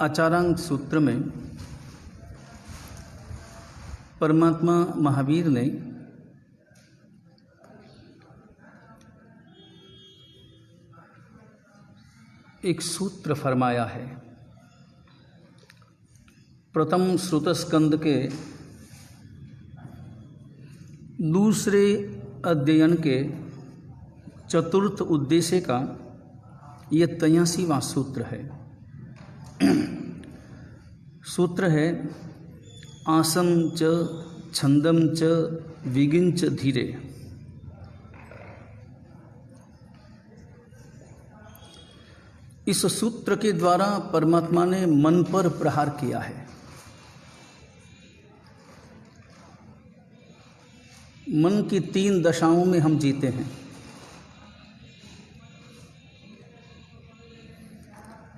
आचारांग सूत्र में परमात्मा महावीर ने एक सूत्र फरमाया है। प्रथम श्रुतस्कंद के दूसरे अध्ययन के चतुर्थ उद्देश्य का यह 83वां सूत्र है। सूत्र है आसम च छंदम च विगिंच धीरे। इस सूत्र के द्वारा परमात्मा ने मन पर प्रहार किया है। मन की 3 दशाओं में हम जीते हैं।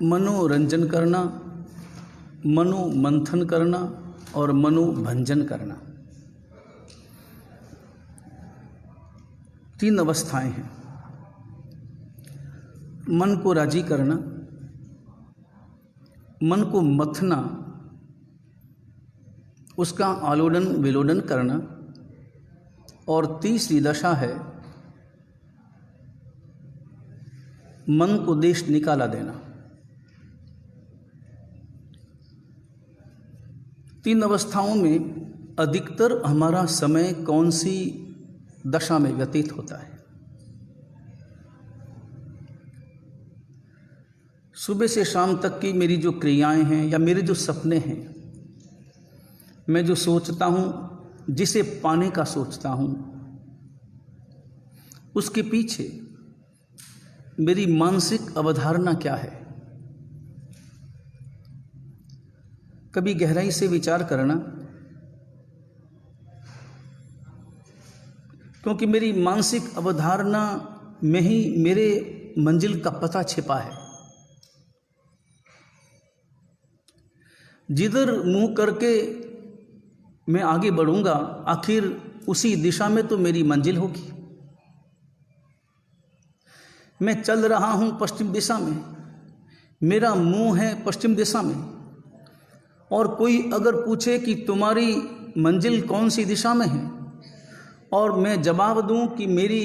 मनोरंजन करना, मनोमंथन करना और मनोभंजन करना, 3 अवस्थाएं हैं। मन को राजी करना, मन को मथना, उसका आलोडन विलोडन करना, और तीसरी दशा है मन को देश निकाला देना। 3 अवस्थाओं में अधिकतर हमारा समय कौन सी दशा में व्यतीत होता है? सुबह से शाम तक की मेरी जो क्रियाएं हैं या मेरे जो सपने हैं, मैं जो सोचता हूँ, जिसे पाने का सोचता हूँ, उसके पीछे मेरी मानसिक अवधारणा क्या है? कभी गहराई से विचार करना, क्योंकि मेरी मानसिक अवधारणा में ही मेरे मंजिल का पता छिपा है। जिधर मुंह करके मैं आगे बढ़ूंगा, आखिर उसी दिशा में तो मेरी मंजिल होगी। मैं चल रहा हूं पश्चिम दिशा में, मेरा मुंह है पश्चिम दिशा में, और कोई अगर पूछे कि तुम्हारी मंजिल कौन सी दिशा में है, और मैं जवाब दूं कि मेरी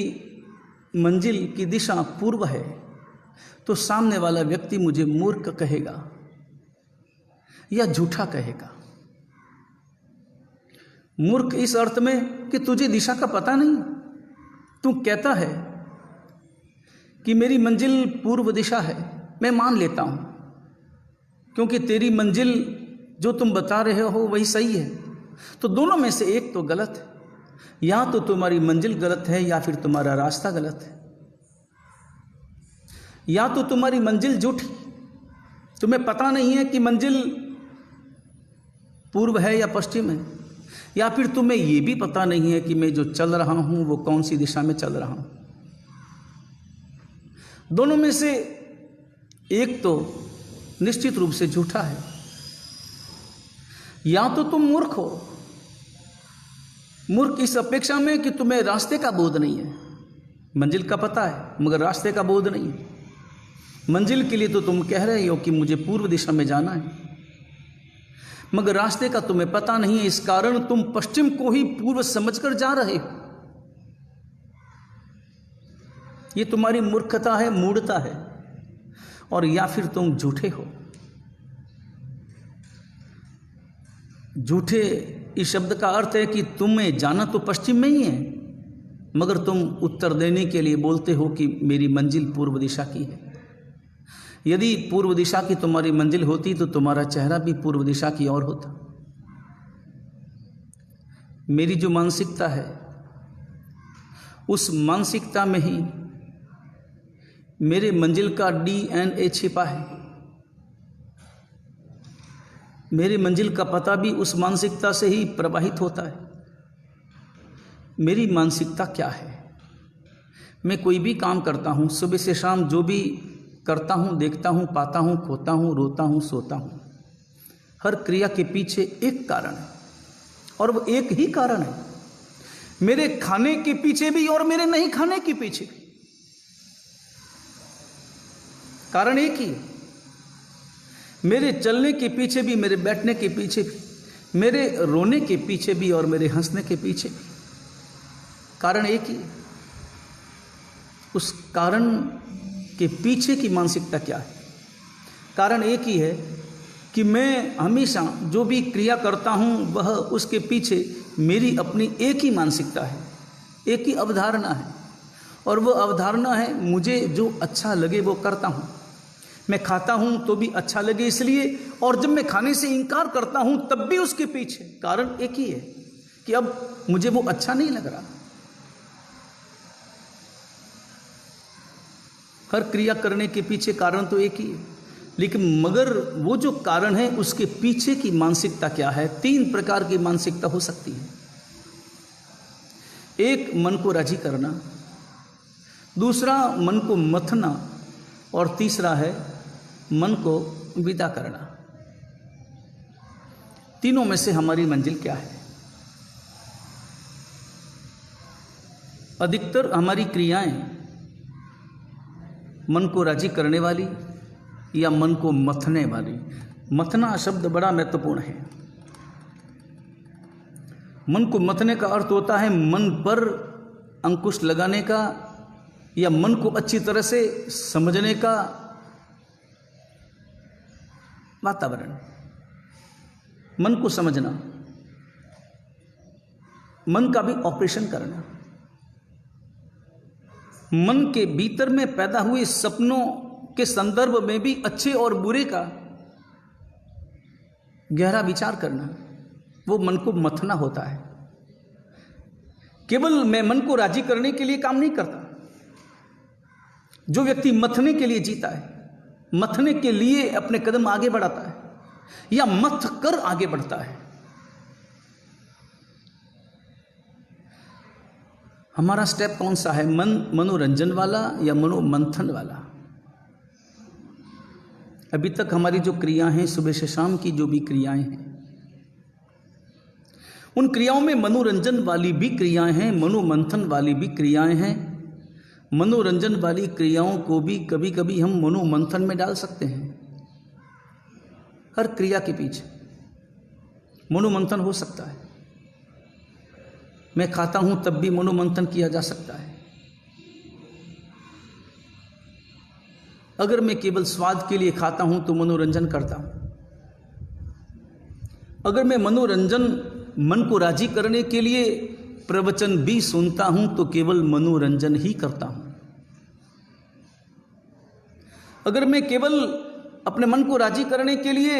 मंजिल की दिशा पूर्व है, तो सामने वाला व्यक्ति मुझे मूर्ख कहेगा या झूठा कहेगा। मूर्ख इस अर्थ में कि तुझे दिशा का पता नहीं। तू कहता है कि मेरी मंजिल पूर्व दिशा है, मैं मान लेता हूं, क्योंकि तेरी मंजिल जो तुम बता रहे हो वही सही है। तो दोनों में से एक तो गलत है। या तो तुम्हारी मंजिल गलत है या फिर तुम्हारा रास्ता गलत है। या तो तुम्हारी मंजिल झूठी, तुम्हें पता नहीं है कि मंजिल पूर्व है या पश्चिम है, या फिर तुम्हें यह भी पता नहीं है कि मैं जो चल रहा हूं वो कौन सी दिशा में चल रहा हूं। दोनों में से एक तो निश्चित रूप से झूठा है। या तो तुम मूर्ख हो, मूर्ख इस अपेक्षा में कि तुम्हें रास्ते का बोध नहीं है। मंजिल का पता है मगर रास्ते का बोध नहीं है। मंजिल के लिए तो तुम कह रहे हो कि मुझे पूर्व दिशा में जाना है, मगर रास्ते का तुम्हें पता नहीं है। इस कारण तुम पश्चिम को ही पूर्व समझकर जा रहे हो। ये तुम्हारी मूर्खता है, मूढ़ता है, और या फिर तुम झूठे हो। झूठे इस शब्द का अर्थ है कि तुम्हें जाना तो पश्चिम में ही है, मगर तुम उत्तर देने के लिए बोलते हो कि मेरी मंजिल पूर्व दिशा की है। यदि पूर्व दिशा की तुम्हारी मंजिल होती तो तुम्हारा चेहरा भी पूर्व दिशा की ओर होता। मेरी जो मानसिकता है, उस मानसिकता में ही मेरे मंजिल का DNA छिपा है। मेरी मंजिल का पता भी उस मानसिकता से ही प्रवाहित होता है। मेरी मानसिकता क्या है? मैं कोई भी काम करता हूँ, सुबह से शाम जो भी करता हूँ, देखता हूँ, पाता हूँ, खोता हूँ, रोता हूँ, सोता हूँ, हर क्रिया के पीछे एक कारण है, और वो एक ही कारण है। मेरे खाने के पीछे भी और मेरे नहीं खाने के पीछे भी कारण एक ही है। मेरे चलने के पीछे भी, मेरे बैठने के पीछे भी, मेरे रोने के पीछे भी और मेरे हंसने के पीछे भी कारण एक ही है। उस कारण के पीछे की मानसिकता क्या है? कारण एक ही है कि मैं हमेशा जो भी क्रिया करता हूँ वह उसके पीछे मेरी अपनी एक ही मानसिकता है, एक ही अवधारणा है, और वह अवधारणा है मुझे जो अच्छा लगे वो करता हूँ। मैं खाता हूँ तो भी अच्छा लगे इसलिए, और जब मैं खाने से इनकार करता हूँ तब भी उसके पीछे कारण एक ही है कि अब मुझे वो अच्छा नहीं लग रहा। हर क्रिया करने के पीछे कारण तो एक ही है, लेकिन मगर वो जो कारण है उसके पीछे की मानसिकता क्या है? 3 प्रकार की मानसिकता हो सकती है। एक, मन को राजी करना, दूसरा मन को मथना, और तीसरा है मन को विदा करना। तीनों में से हमारी मंजिल क्या है? अधिकतर हमारी क्रियाएं मन को राजी करने वाली या मन को मथने वाली। मथना शब्द बड़ा महत्वपूर्ण है। मन को मथने का अर्थ होता है मन पर अंकुश लगाने का या मन को अच्छी तरह से समझने का वातावरण, मन को समझना, मन का भी ऑपरेशन करना, मन के भीतर में पैदा हुए सपनों के संदर्भ में भी अच्छे और बुरे का गहरा विचार करना, वो मन को मथना होता है। केवल मैं मन को राजी करने के लिए काम नहीं करता। जो व्यक्ति मथने के लिए जीता है, मथने के लिए अपने कदम आगे बढ़ाता है या मथ कर आगे बढ़ता है, हमारा स्टेप कौन सा है? मनोरंजन वाला या मनोमंथन वाला? अभी तक हमारी जो क्रियाएं हैं, सुबह से शाम की जो भी क्रियाएं हैं, उन क्रियाओं में मनोरंजन वाली भी क्रियाएं हैं, मनोमंथन वाली भी क्रियाएं हैं। मनोरंजन वाली क्रियाओं को भी कभी कभी हम मनोमंथन में डाल सकते हैं। हर क्रिया के पीछे मनोमंथन हो सकता है। मैं खाता हूं तब भी मनोमंथन किया जा सकता है। अगर मैं केवल स्वाद के लिए खाता हूं तो मनोरंजन करता हूं। अगर मैं मनोरंजन, मन को राजी करने के लिए प्रवचन भी सुनता हूं तो केवल मनोरंजन ही करता हूं। अगर मैं केवल अपने मन को राजी करने के लिए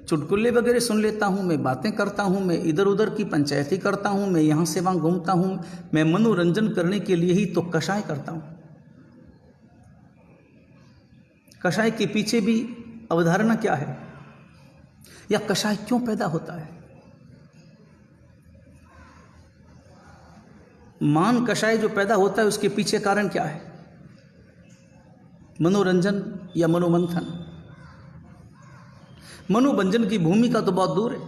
चुटकुले वगैरह सुन लेता हूं, मैं बातें करता हूं, मैं इधर उधर की पंचायती करता हूं, मैं यहां से वहां घूमता हूं, मैं मनोरंजन करने के लिए ही तो कषाय करता हूं। कषाय के पीछे भी अवधारणा क्या है, या कषाय क्यों पैदा होता है? मान कषाय जो पैदा होता है उसके पीछे कारण क्या है? मनोरंजन या मनोमंथन? मनोरंजन की भूमिका तो बहुत दूर है।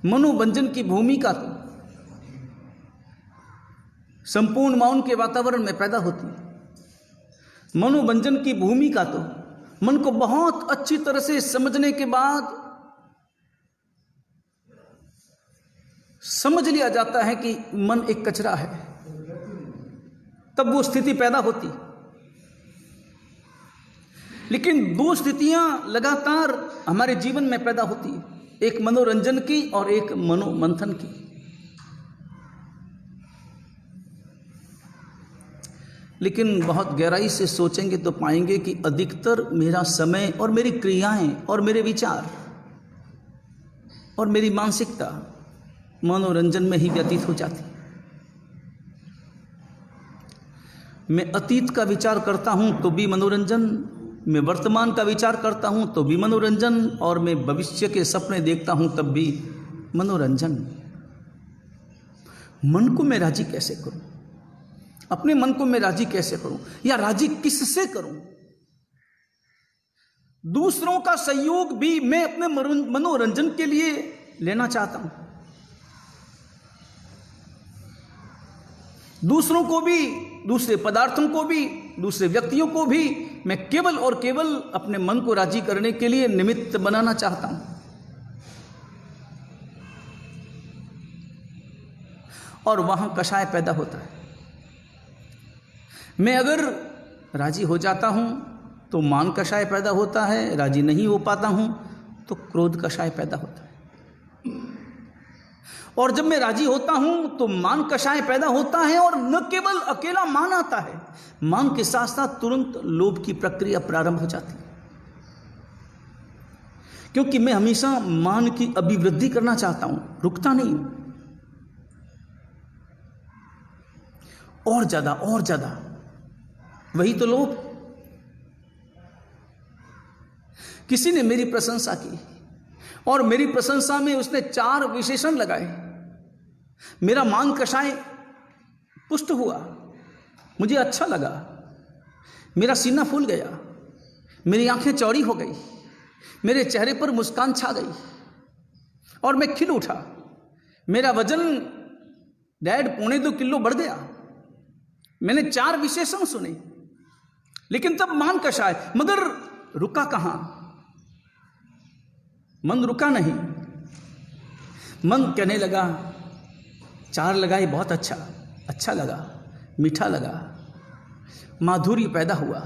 मनोरंजन की भूमिका तो संपूर्ण मौन के वातावरण में पैदा होती है। मनोरंजन की भूमिका तो मन को बहुत अच्छी तरह से समझने के बाद समझ लिया जाता है कि मन एक कचरा है, तब वो स्थिति पैदा होती। लेकिन 2 स्थितियां लगातार हमारे जीवन में पैदा होती है, एक मनोरंजन की और एक मनोमंथन की। लेकिन बहुत गहराई से सोचेंगे तो पाएंगे कि अधिकतर मेरा समय और मेरी क्रियाएं और मेरे विचार और मेरी मानसिकता मनोरंजन में ही व्यतीत हो जाती। मैं अतीत का विचार करता हूं तो भी मनोरंजन, मैं वर्तमान का विचार करता हूं तो भी मनोरंजन, और मैं भविष्य के सपने देखता हूं तब भी मनोरंजन। मन को मैं राजी कैसे करूं? अपने मन को मैं राजी कैसे करूं, या राजी किससे करूं? दूसरों का सहयोग भी मैं अपने मनोरंजन के लिए लेना चाहता हूं। दूसरों को भी, दूसरे पदार्थों को भी, दूसरे व्यक्तियों को भी मैं केवल और केवल अपने मन को राजी करने के लिए निमित्त बनाना चाहता हूं, और वहां कषाय पैदा होता है। मैं अगर राजी हो जाता हूं तो मान कषाय पैदा होता है, राजी नहीं हो पाता हूं तो क्रोध कषाय पैदा होता है। और जब मैं राजी होता हूं तो मान कषाय पैदा होता है, और न केवल अकेला मान आता है, मान के साथ साथ तुरंत लोभ की प्रक्रिया प्रारंभ हो जाती है, क्योंकि मैं हमेशा मान की अभिवृद्धि करना चाहता हूं, रुकता नहीं हूं। और ज्यादा और ज्यादा, वही तो लोभ। किसी ने मेरी प्रशंसा की और मेरी प्रशंसा में उसने 4 विशेषण लगाए, मेरा मान कषाय पुष्ट हुआ, मुझे अच्छा लगा, मेरा सीना फूल गया, मेरी आंखें चौड़ी हो गई, मेरे चेहरे पर मुस्कान छा गई और मैं खिल उठा, मेरा वजन 1.5-2 किलो बढ़ गया। मैंने 4 विशेषण सुने, लेकिन तब मान कषाय, मगर रुका कहां? मन रुका नहीं। मन कहने लगा, 4 लगाए, बहुत अच्छा लगा, मीठा लगा, माधुर्य पैदा हुआ,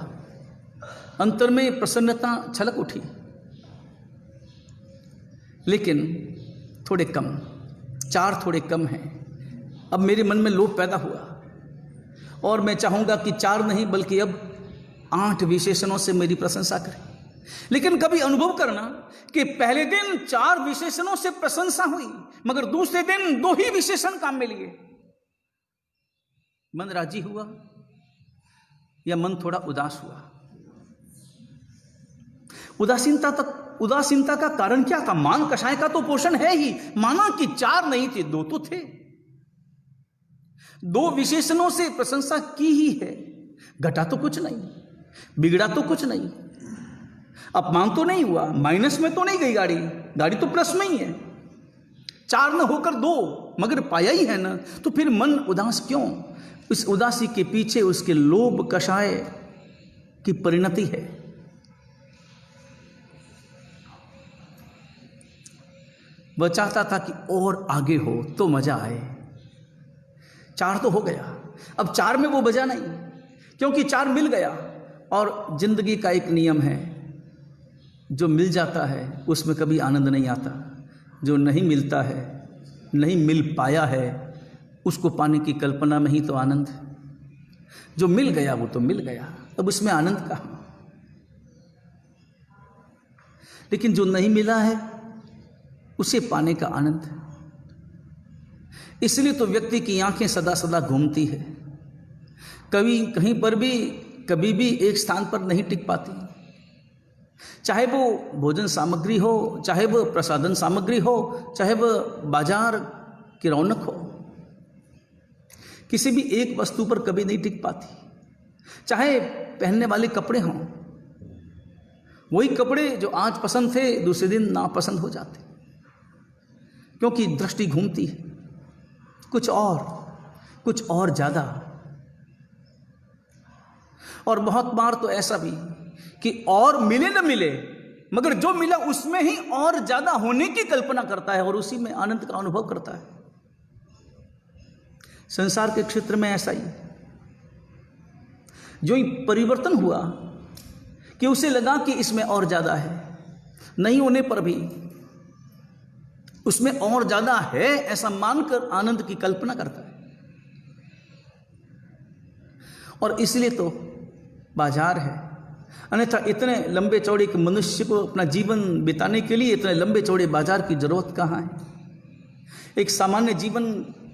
अंतर में प्रसन्नता छलक उठी, लेकिन थोड़े कम, 4 थोड़े कम हैं। अब मेरे मन में लोभ पैदा हुआ और मैं चाहूंगा कि 4 नहीं बल्कि अब 8 विशेषणों से मेरी प्रशंसा करें। लेकिन कभी अनुभव करना कि पहले दिन 4 विशेषणों से प्रशंसा हुई, मगर दूसरे दिन 2 ही विशेषण काम में लिए। मन राजी हुआ या मन थोड़ा उदास हुआ? उदासीनता का कारण क्या था? मान कषाय का तो पोषण है ही, माना कि 4 नहीं थे, 2 तो थे। 2 विशेषणों से प्रशंसा की ही है, घटा तो कुछ नहीं, बिगड़ा तो कुछ नहीं, अपमान तो नहीं हुआ, माइनस में तो नहीं गई गाड़ी तो प्लस में ही है। 4 न होकर 2 मगर पाया ही है ना, तो फिर मन उदास क्यों? इस उदासी के पीछे उसके लोभ कषाय की परिणति है। वह चाहता था कि और आगे हो तो मजा आए। 4 तो हो गया, अब 4 में वो बजा नहीं, क्योंकि 4 मिल गया। और जिंदगी का एक नियम है, जो मिल जाता है उसमें कभी आनंद नहीं आता, जो नहीं मिलता है, नहीं मिल पाया है, उसको पाने की कल्पना में ही तो आनंद है। जो मिल गया वो तो मिल गया, अब उसमें आनंद कहाँ? लेकिन जो नहीं मिला है उसे पाने का आनंद है। इसलिए तो व्यक्ति की आंखें सदा सदा घूमती है, कभी कहीं पर भी कभी भी एक स्थान पर नहीं टिक पाती। चाहे वो भोजन सामग्री हो, चाहे वो प्रसाधन सामग्री हो, चाहे वो बाजार की रौनक हो, किसी भी एक वस्तु पर कभी नहीं टिक पाती। चाहे पहनने वाले कपड़े हों, वही कपड़े जो आज पसंद थे दूसरे दिन नापसंद हो जाते, क्योंकि दृष्टि घूमती है कुछ और ज्यादा। और बहुत बार तो ऐसा भी कि और मिले न मिले, मगर जो मिला उसमें ही और ज्यादा होने की कल्पना करता है और उसी में आनंद का अनुभव करता है। संसार के क्षेत्र में ऐसा ही, जो ही परिवर्तन हुआ कि उसे लगा कि इसमें और ज्यादा है, नहीं होने पर भी उसमें और ज्यादा है ऐसा मानकर आनंद की कल्पना करता है। और इसलिए तो बाजार है, अन्यथा इतने लंबे चौड़े के मनुष्य को अपना जीवन बिताने के लिए इतने लंबे चौड़े बाजार की जरूरत कहाँ है? एक सामान्य जीवन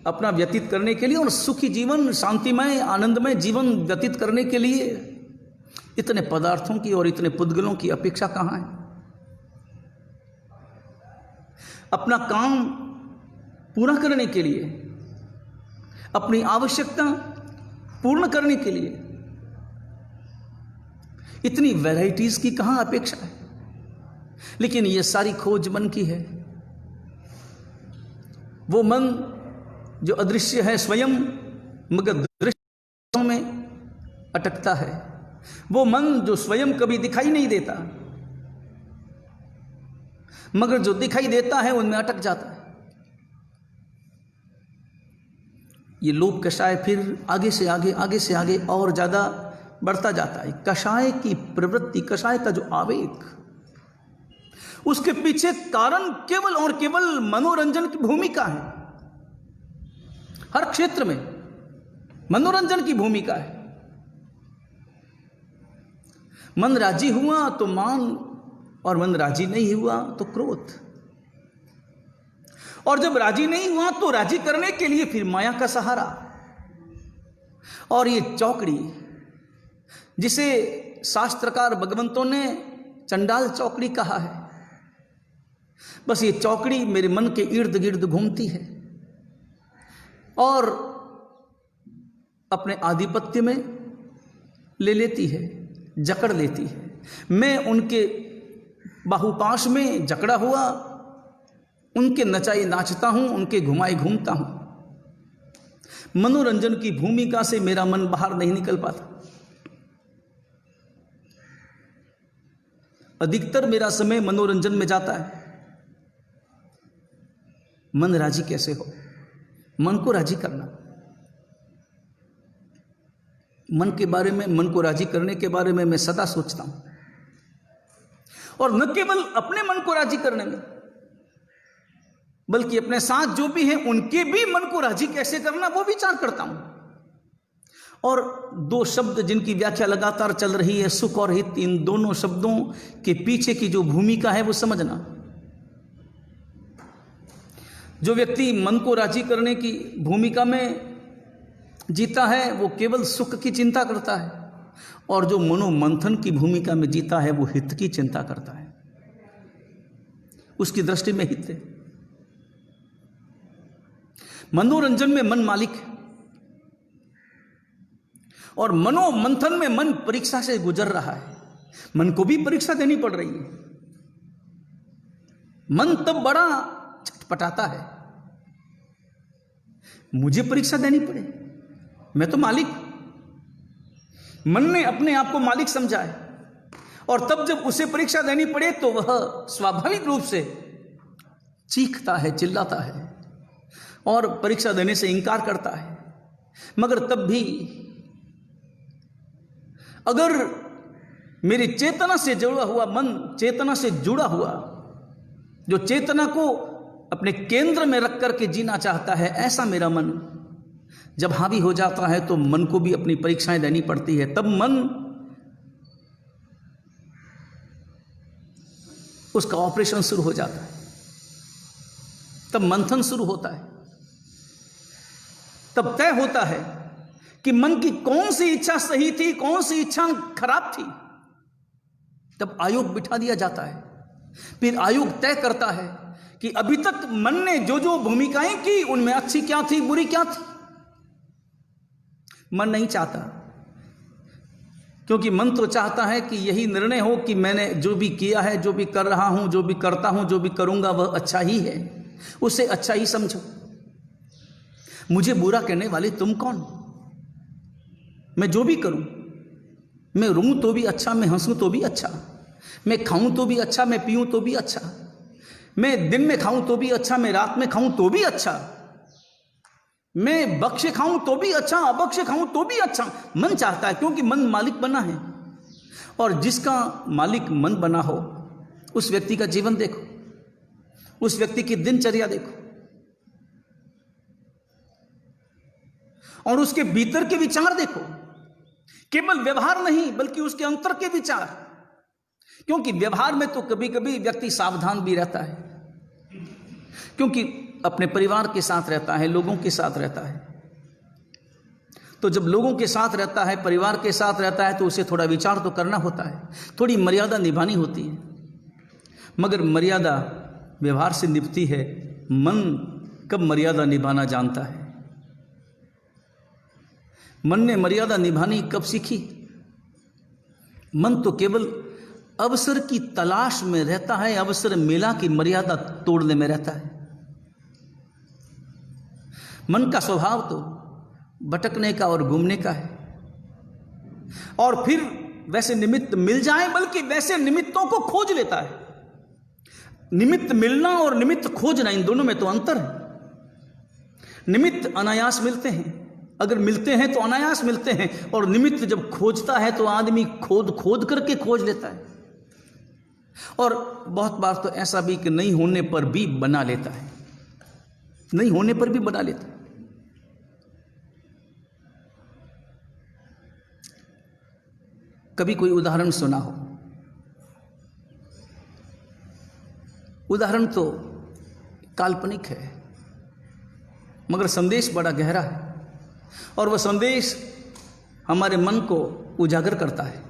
अपना व्यतीत करने के लिए और सुखी जीवन, शांतिमय, आनंदमय जीवन व्यतीत करने के लिए इतने पदार्थों की और इतने पुद्गलों की अपेक्षा कहाँ है? अपना काम पूरा करने के लिए, अपनी आवश्यकता पूर्ण करने के लिए इतनी वैराइटीज की कहां अपेक्षा है? लेकिन यह सारी खोज मन की है। वो मन जो अदृश्य है स्वयं, मगर दृश्यों में अटकता है, वो मन जो स्वयं कभी दिखाई नहीं देता, मगर जो दिखाई देता है उनमें अटक जाता है। ये लोभ कषाय फिर आगे से आगे और ज्यादा बढ़ता जाता है। कषाय की प्रवृत्ति, कषाय का जो आवेग, उसके पीछे कारण केवल और केवल मनोरंजन की भूमिका है। हर क्षेत्र में मनोरंजन की भूमिका है। मन राजी हुआ तो मान, और मन राजी नहीं हुआ तो क्रोध, और जब राजी नहीं हुआ तो राजी करने के लिए फिर माया का सहारा। और ये चौकड़ी, जिसे शास्त्रकार भगवंतों ने चंडाल चौकड़ी कहा है, बस ये चौकड़ी मेरे मन के इर्द गिर्द घूमती है और अपने आधिपत्य में ले लेती है, जकड़ लेती है। मैं उनके बाहुपाश में जकड़ा हुआ, उनके नचाई नाचता हूं, उनके घुमाई घूमता हूं। मनोरंजन की भूमिका से मेरा मन बाहर नहीं निकल पाता। अधिकतर मेरा समय मनोरंजन में जाता है। मन राजी कैसे हो? मन को राजी करना, मन के बारे में, मन को राजी करने के बारे में मैं सदा सोचता हूं। और न केवल अपने मन को राजी करने में, बल्कि अपने साथ जो भी हैं उनके भी मन को राजी कैसे करना, वो विचार करता हूं। और दो शब्द जिनकी व्याख्या लगातार चल रही है, सुख और हित, इन दोनों शब्दों के पीछे की जो भूमिका है वो समझना। जो व्यक्ति मन को राजी करने की भूमिका में जीता है वो केवल सुख की चिंता करता है, और जो मनोमंथन की भूमिका में जीता है वो हित की चिंता करता है। उसकी दृष्टि में हित है। मनोरंजन में मन मालिक है, और मनोमंथन में मन परीक्षा से गुजर रहा है। मन को भी परीक्षा देनी पड़ रही है। मन तब बड़ा छटपटाता है, मुझे परीक्षा देनी पड़े, मैं तो मालिक। मन ने अपने आप को मालिक समझा है, और तब जब उसे परीक्षा देनी पड़े तो वह स्वाभाविक रूप से चीखता है, चिल्लाता है और परीक्षा देने से इंकार करता है। मगर तब भी अगर मेरी चेतना से जुड़ा हुआ मन, चेतना से जुड़ा हुआ, जो चेतना को अपने केंद्र में रख करके जीना चाहता है, ऐसा मेरा मन जब हावी हो जाता है तो मन को भी अपनी परीक्षाएं देनी पड़ती है। तब मन, उसका ऑपरेशन शुरू हो जाता है, तब मंथन शुरू होता है। तब तय होता है कि मन की कौन सी इच्छा सही थी, कौन सी इच्छा खराब थी। तब आयोग बिठा दिया जाता है। फिर आयोग तय करता है कि अभी तक मन ने जो जो भूमिकाएं की उनमें अच्छी क्या थी, बुरी क्या थी। मन नहीं चाहता, क्योंकि मन तो चाहता है कि यही निर्णय हो कि मैंने जो भी किया है, जो भी कर रहा हूं, जो भी करता हूं, जो भी करूंगा वह अच्छा ही है, उसे अच्छा ही समझो। मुझे बुरा कहने वाले तुम कौन? मैं जो भी करूं, मैं रोऊं तो भी अच्छा, मैं हंसूं तो भी अच्छा, मैं खाऊं तो भी अच्छा, मैं पीऊं तो भी अच्छा, मैं दिन में खाऊं तो भी अच्छा, मैं रात में खाऊं तो भी अच्छा, मैं बख्शे खाऊं तो भी अच्छा, अबख्शे खाऊं तो भी अच्छा। मन चाहता है, क्योंकि मन मालिक बना है। और जिसका मालिक मन बना हो, उस व्यक्ति का जीवन देखो, उस व्यक्ति की दिनचर्या देखो, और उसके भीतर के विचार देखो। केवल व्यवहार नहीं, बल्कि उसके अंतर के विचार। क्योंकि व्यवहार में तो कभी कभी व्यक्ति सावधान भी रहता है, क्योंकि अपने परिवार के साथ रहता है, लोगों के साथ रहता है। तो जब लोगों के साथ रहता है, परिवार के साथ रहता है, तो उसे थोड़ा विचार तो करना होता है, थोड़ी मर्यादा निभानी होती है। मगर मर्यादा व्यवहार से निभती है, मन कब मर्यादा निभाना जानता है। मन ने मर्यादा निभानी कब सीखी? मन तो केवल अवसर की तलाश में रहता है, अवसर मिला कि मर्यादा तोड़ने में रहता है। मन का स्वभाव तो भटकने का और घूमने का है। और फिर वैसे निमित्त मिल जाए, बल्कि वैसे निमित्तों को खोज लेता है। निमित्त मिलना और निमित्त खोजना, इन दोनों में तो अंतर है। निमित्त अनायास मिलते हैं, अगर मिलते हैं तो अनायास मिलते हैं, और निमित्त जब खोजता है तो आदमी खोद खोद करके खोज लेता है। और बहुत बार तो ऐसा भी कि नहीं होने पर भी बना लेता है, नहीं होने पर भी बना लेता है। कभी कोई उदाहरण सुना हो? उदाहरण तो काल्पनिक है, मगर संदेश बड़ा गहरा है, और वह संदेश हमारे मन को उजागर करता है।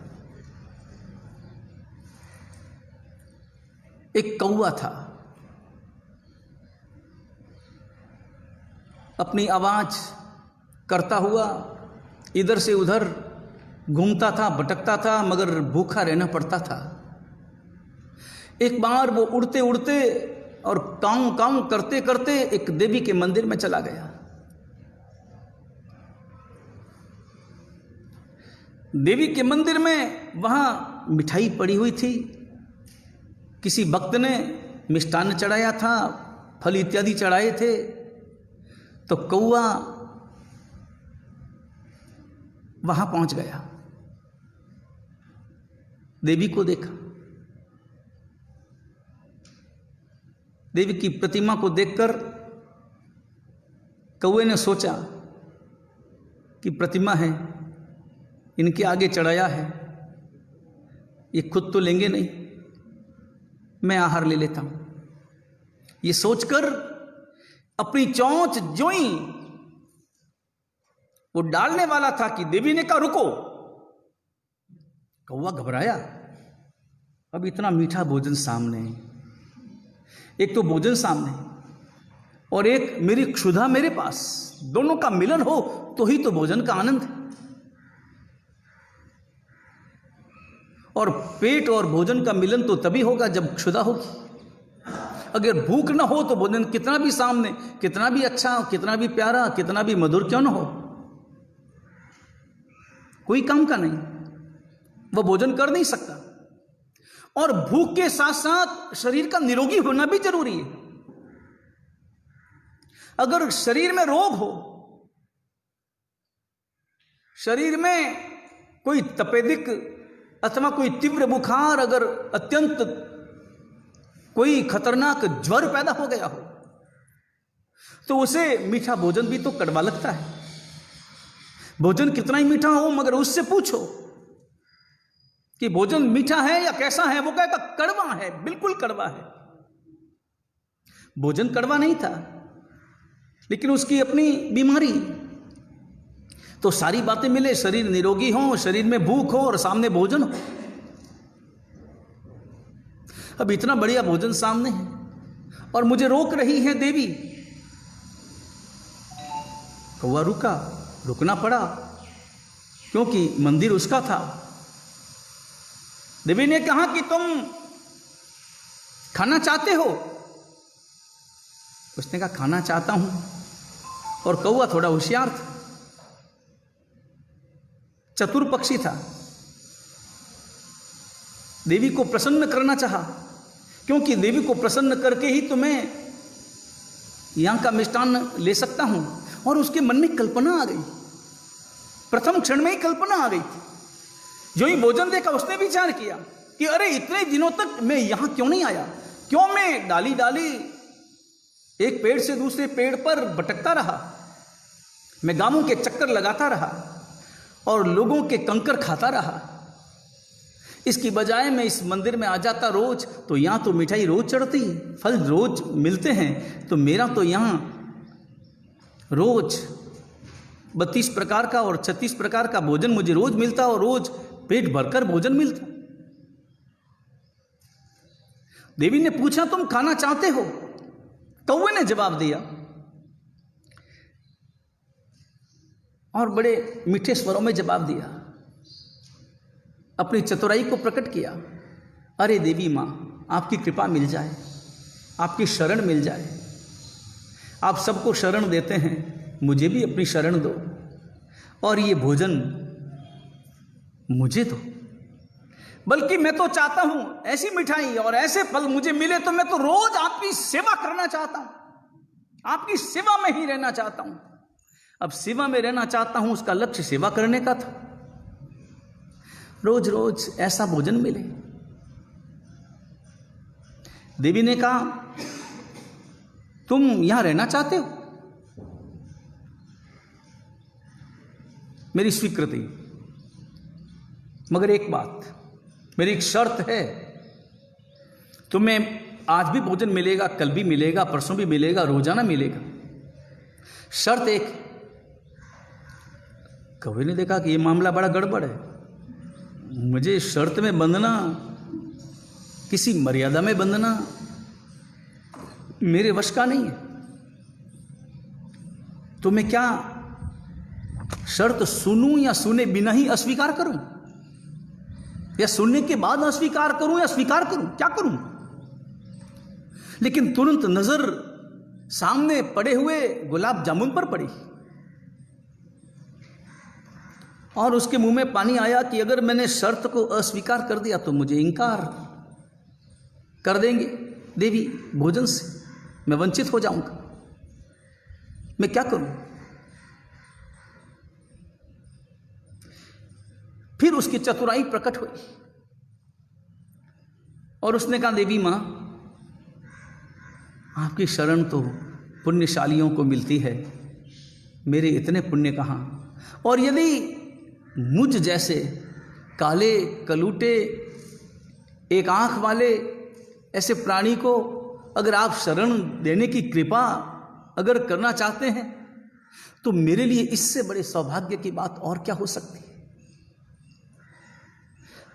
एक कौवा था, अपनी आवाज करता हुआ इधर से उधर घूमता था, भटकता था, मगर भूखा रहना पड़ता था। एक बार वो उड़ते उड़ते और काऊ काऊ करते करते एक देवी के मंदिर में चला गया। देवी के मंदिर में वहां मिठाई पड़ी हुई थी, किसी भक्त ने मिष्टान्न चढ़ाया था, फल इत्यादि चढ़ाए थे। तो कौवा वहां पहुंच गया, देवी को देखा। देवी की प्रतिमा को देखकर कौवे ने सोचा कि प्रतिमा है, इनके आगे चढ़ाया है, ये खुद तो लेंगे नहीं, मैं आहार ले लेता हूं। ये सोचकर अपनी चोंच जोई वो डालने वाला था कि देवी ने कहा रुको। कौवा घबराया, अब इतना मीठा भोजन सामने, एक तो भोजन सामने और एक मेरी क्षुधा मेरे पास, दोनों का मिलन हो तो ही तो भोजन का आनंद है। और पेट और भोजन का मिलन तो तभी होगा जब क्षुधा होगी। अगर भूख ना हो तो भोजन कितना भी सामने, कितना भी अच्छा, कितना भी प्यारा, कितना भी मधुर क्यों ना हो, कोई काम का नहीं, वह भोजन कर नहीं सकता। और भूख के साथ साथ शरीर का निरोगी होना भी जरूरी है। अगर शरीर में रोग हो, शरीर में कोई तपेदिक अथवा कोई तीव्र बुखार, अगर अत्यंत कोई खतरनाक ज्वर पैदा हो गया हो, तो उसे मीठा भोजन भी तो कड़वा लगता है। भोजन कितना ही मीठा हो, मगर उससे पूछो कि भोजन मीठा है या कैसा है, वो कहेगा कड़वा है, बिल्कुल कड़वा है। भोजन कड़वा नहीं था, लेकिन उसकी अपनी बीमारी। तो सारी बातें मिले, शरीर निरोगी हो, शरीर में भूख हो और सामने भोजन हो। अब इतना बढ़िया भोजन सामने है और मुझे रोक रही है देवी। कौवा रुका, रुकना पड़ा, क्योंकि मंदिर उसका था। देवी ने कहा कि तुम खाना चाहते हो? उसने कहा खाना चाहता हूं। और कौवा थोड़ा होशियार था, चतुर पक्षी था, देवी को प्रसन्न करना चाहा, क्योंकि देवी को प्रसन्न करके ही तो मैं यहां का मिष्टान्न ले सकता हूं। और उसके मन में कल्पना आ गई, प्रथम क्षण में ही कल्पना आ गई थी। जो ही भोजन देखा उसने विचार किया कि अरे इतने दिनों तक मैं यहां क्यों नहीं आया, क्यों मैं डाली डाली एक पेड़ से दूसरे पेड़ पर भटकता रहा, मैं गांवों के चक्कर लगाता रहा और लोगों के कंकर खाता रहा। इसकी बजाय मैं इस मंदिर में आ जाता रोज, तो यहां तो मिठाई रोज चढ़ती, फल रोज मिलते हैं, तो मेरा तो यहां रोज 32 प्रकार का और 36 प्रकार का भोजन मुझे रोज मिलता और रोज पेट भरकर भोजन मिलता। देवी ने पूछा तुम खाना चाहते हो? कौवे ने जवाब दिया और बड़े मीठे स्वरों में जवाब दिया, अपनी चतुराई को प्रकट किया। अरे देवी मां, आपकी कृपा मिल जाए, आपकी शरण मिल जाए, आप सबको शरण देते हैं, मुझे भी अपनी शरण दो और ये भोजन मुझे दो। बल्कि मैं तो चाहता हूं ऐसी मिठाई और ऐसे फल मुझे मिले तो मैं तो रोज आपकी सेवा करना चाहता हूं, आपकी सेवा में ही रहना चाहता हूं। अब सेवा में रहना चाहता हूं, उसका लक्ष्य सेवा करने का था। रोज रोज ऐसा भोजन मिले। देवी ने कहा, तुम यहां रहना चाहते हो? मेरी स्वीकृति, मगर एक बात, मेरी एक शर्त है। तुम्हें आज भी भोजन मिलेगा, कल भी मिलेगा, परसों भी मिलेगा, रोजाना मिलेगा। शर्त एक। कौवे ने देखा कि यह मामला बड़ा गड़बड़ है, मुझे शर्त में बंधना, किसी मर्यादा में बंधना मेरे वश का नहीं है। तो मैं क्या शर्त सुनूं या सुने बिना ही अस्वीकार करूं, या सुनने के बाद अस्वीकार करूं या स्वीकार करूं, क्या करूं? लेकिन तुरंत नजर सामने पड़े हुए गुलाब जामुन पर पड़ी और उसके मुंह में पानी आया कि अगर मैंने शर्त को अस्वीकार कर दिया तो मुझे इंकार कर देंगे देवी भोजन से, मैं वंचित हो जाऊंगा। मैं क्या करूं? फिर उसकी चतुराई प्रकट हुई और उसने कहा, देवी मां, आपकी शरण तो पुण्यशालियों को मिलती है, मेरे इतने पुण्य कहां? और यदि मुझ जैसे काले कलूटे एक आंख वाले ऐसे प्राणी को अगर आप शरण देने की कृपा अगर करना चाहते हैं तो मेरे लिए इससे बड़े सौभाग्य की बात और क्या हो सकती है?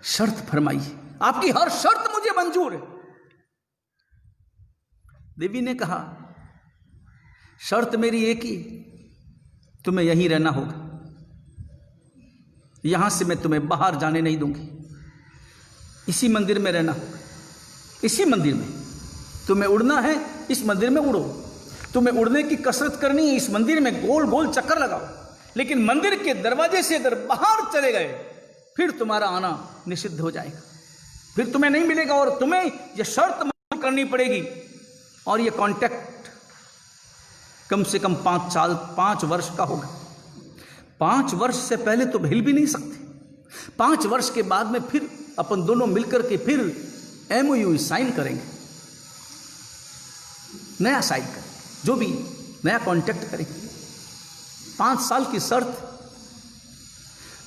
शर्त फरमाइए, आपकी हर शर्त मुझे मंजूर है। देवी ने कहा, शर्त मेरी एक ही, तुम्हें यहीं रहना होगा, यहां से मैं तुम्हें बाहर जाने नहीं दूंगी, इसी मंदिर में रहना होगा, इसी मंदिर में। तुम्हें उड़ना है, इस मंदिर में उड़ो, तुम्हें उड़ने की कसरत करनी है, इस मंदिर में गोल गोल चक्कर लगाओ, लेकिन मंदिर के दरवाजे से अगर बाहर चले गए फिर तुम्हारा आना निषिद्ध हो जाएगा, फिर तुम्हें नहीं मिलेगा और तुम्हें यह शर्त मंजूर करनी पड़ेगी। और यह कॉन्ट्रैक्ट कम से कम 5 साल 5 वर्ष का होगा। 5 वर्ष से पहले तो हिल भी नहीं सकते। 5 वर्ष के बाद में फिर अपन दोनों मिलकर के फिर MOU साइन करेंगे, नया साइन करें, जो भी नया कॉन्ट्रैक्ट करेंगे। 5 साल की शर्त।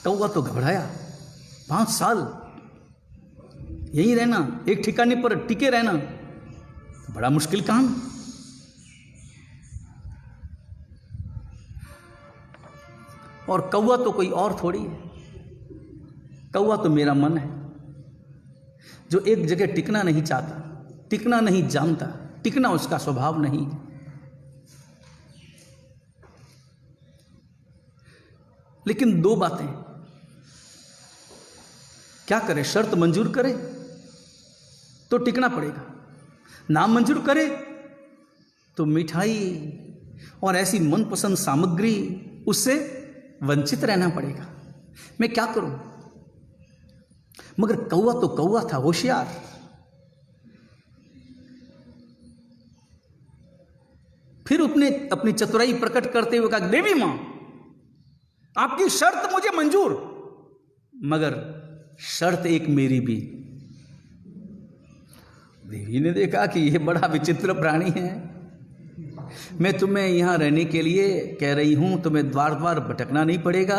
कौवा तो घबराया, 5 साल यहीं रहना, एक ठिकाने पर टिके रहना, बड़ा मुश्किल काम। और कौवा तो कोई और थोड़ी है, कौवा तो मेरा मन है जो एक जगह टिकना नहीं चाहता, टिकना नहीं जानता, टिकना उसका स्वभाव नहीं है। लेकिन 2 बातें, क्या करे? शर्त मंजूर करे तो टिकना पड़ेगा, ना मंजूर करे तो मिठाई और ऐसी मनपसंद सामग्री उससे वंचित रहना पड़ेगा। मैं क्या करूं? मगर कौवा तो कौवा था, होशियार। फिर उसने अपनी चतुराई प्रकट करते हुए कहा, देवी मां, आपकी शर्त मुझे मंजूर, मगर शर्त एक मेरी भी। देवी ने देखा कि यह बड़ा विचित्र प्राणी है, मैं तुम्हें यहां रहने के लिए कह रही हूं, तुम्हें द्वार द्वार भटकना नहीं पड़ेगा,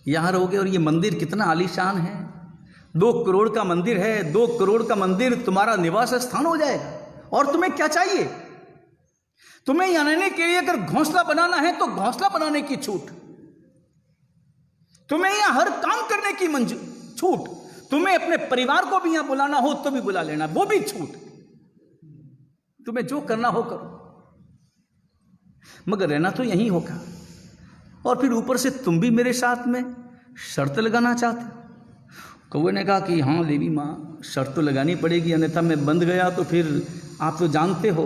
यहां रहोगे। और ये मंदिर कितना आलीशान है, 2 करोड़ का मंदिर है, 2 करोड़ का मंदिर तुम्हारा निवास स्थान हो जाएगा। और तुम्हें क्या चाहिए? तुम्हें यहां रहने के लिए अगर घोंसला बनाना है तो घोंसला बनाने की छूट, तुम्हें यहां हर काम करने की छूट, तुम्हें अपने परिवार को भी यहां बुलाना हो तो भी बुला लेना, वो भी छूट, तुम्हें जो करना हो करो, मगर रहना तो यहीं होगा। और फिर ऊपर से तुम भी मेरे साथ में शर्त लगाना चाहते हो। कौवे ने कहा कि हाँ देवी माँ, शर्त तो लगानी पड़ेगी, अन्यथा मैं बंध गया तो फिर आप तो जानते हो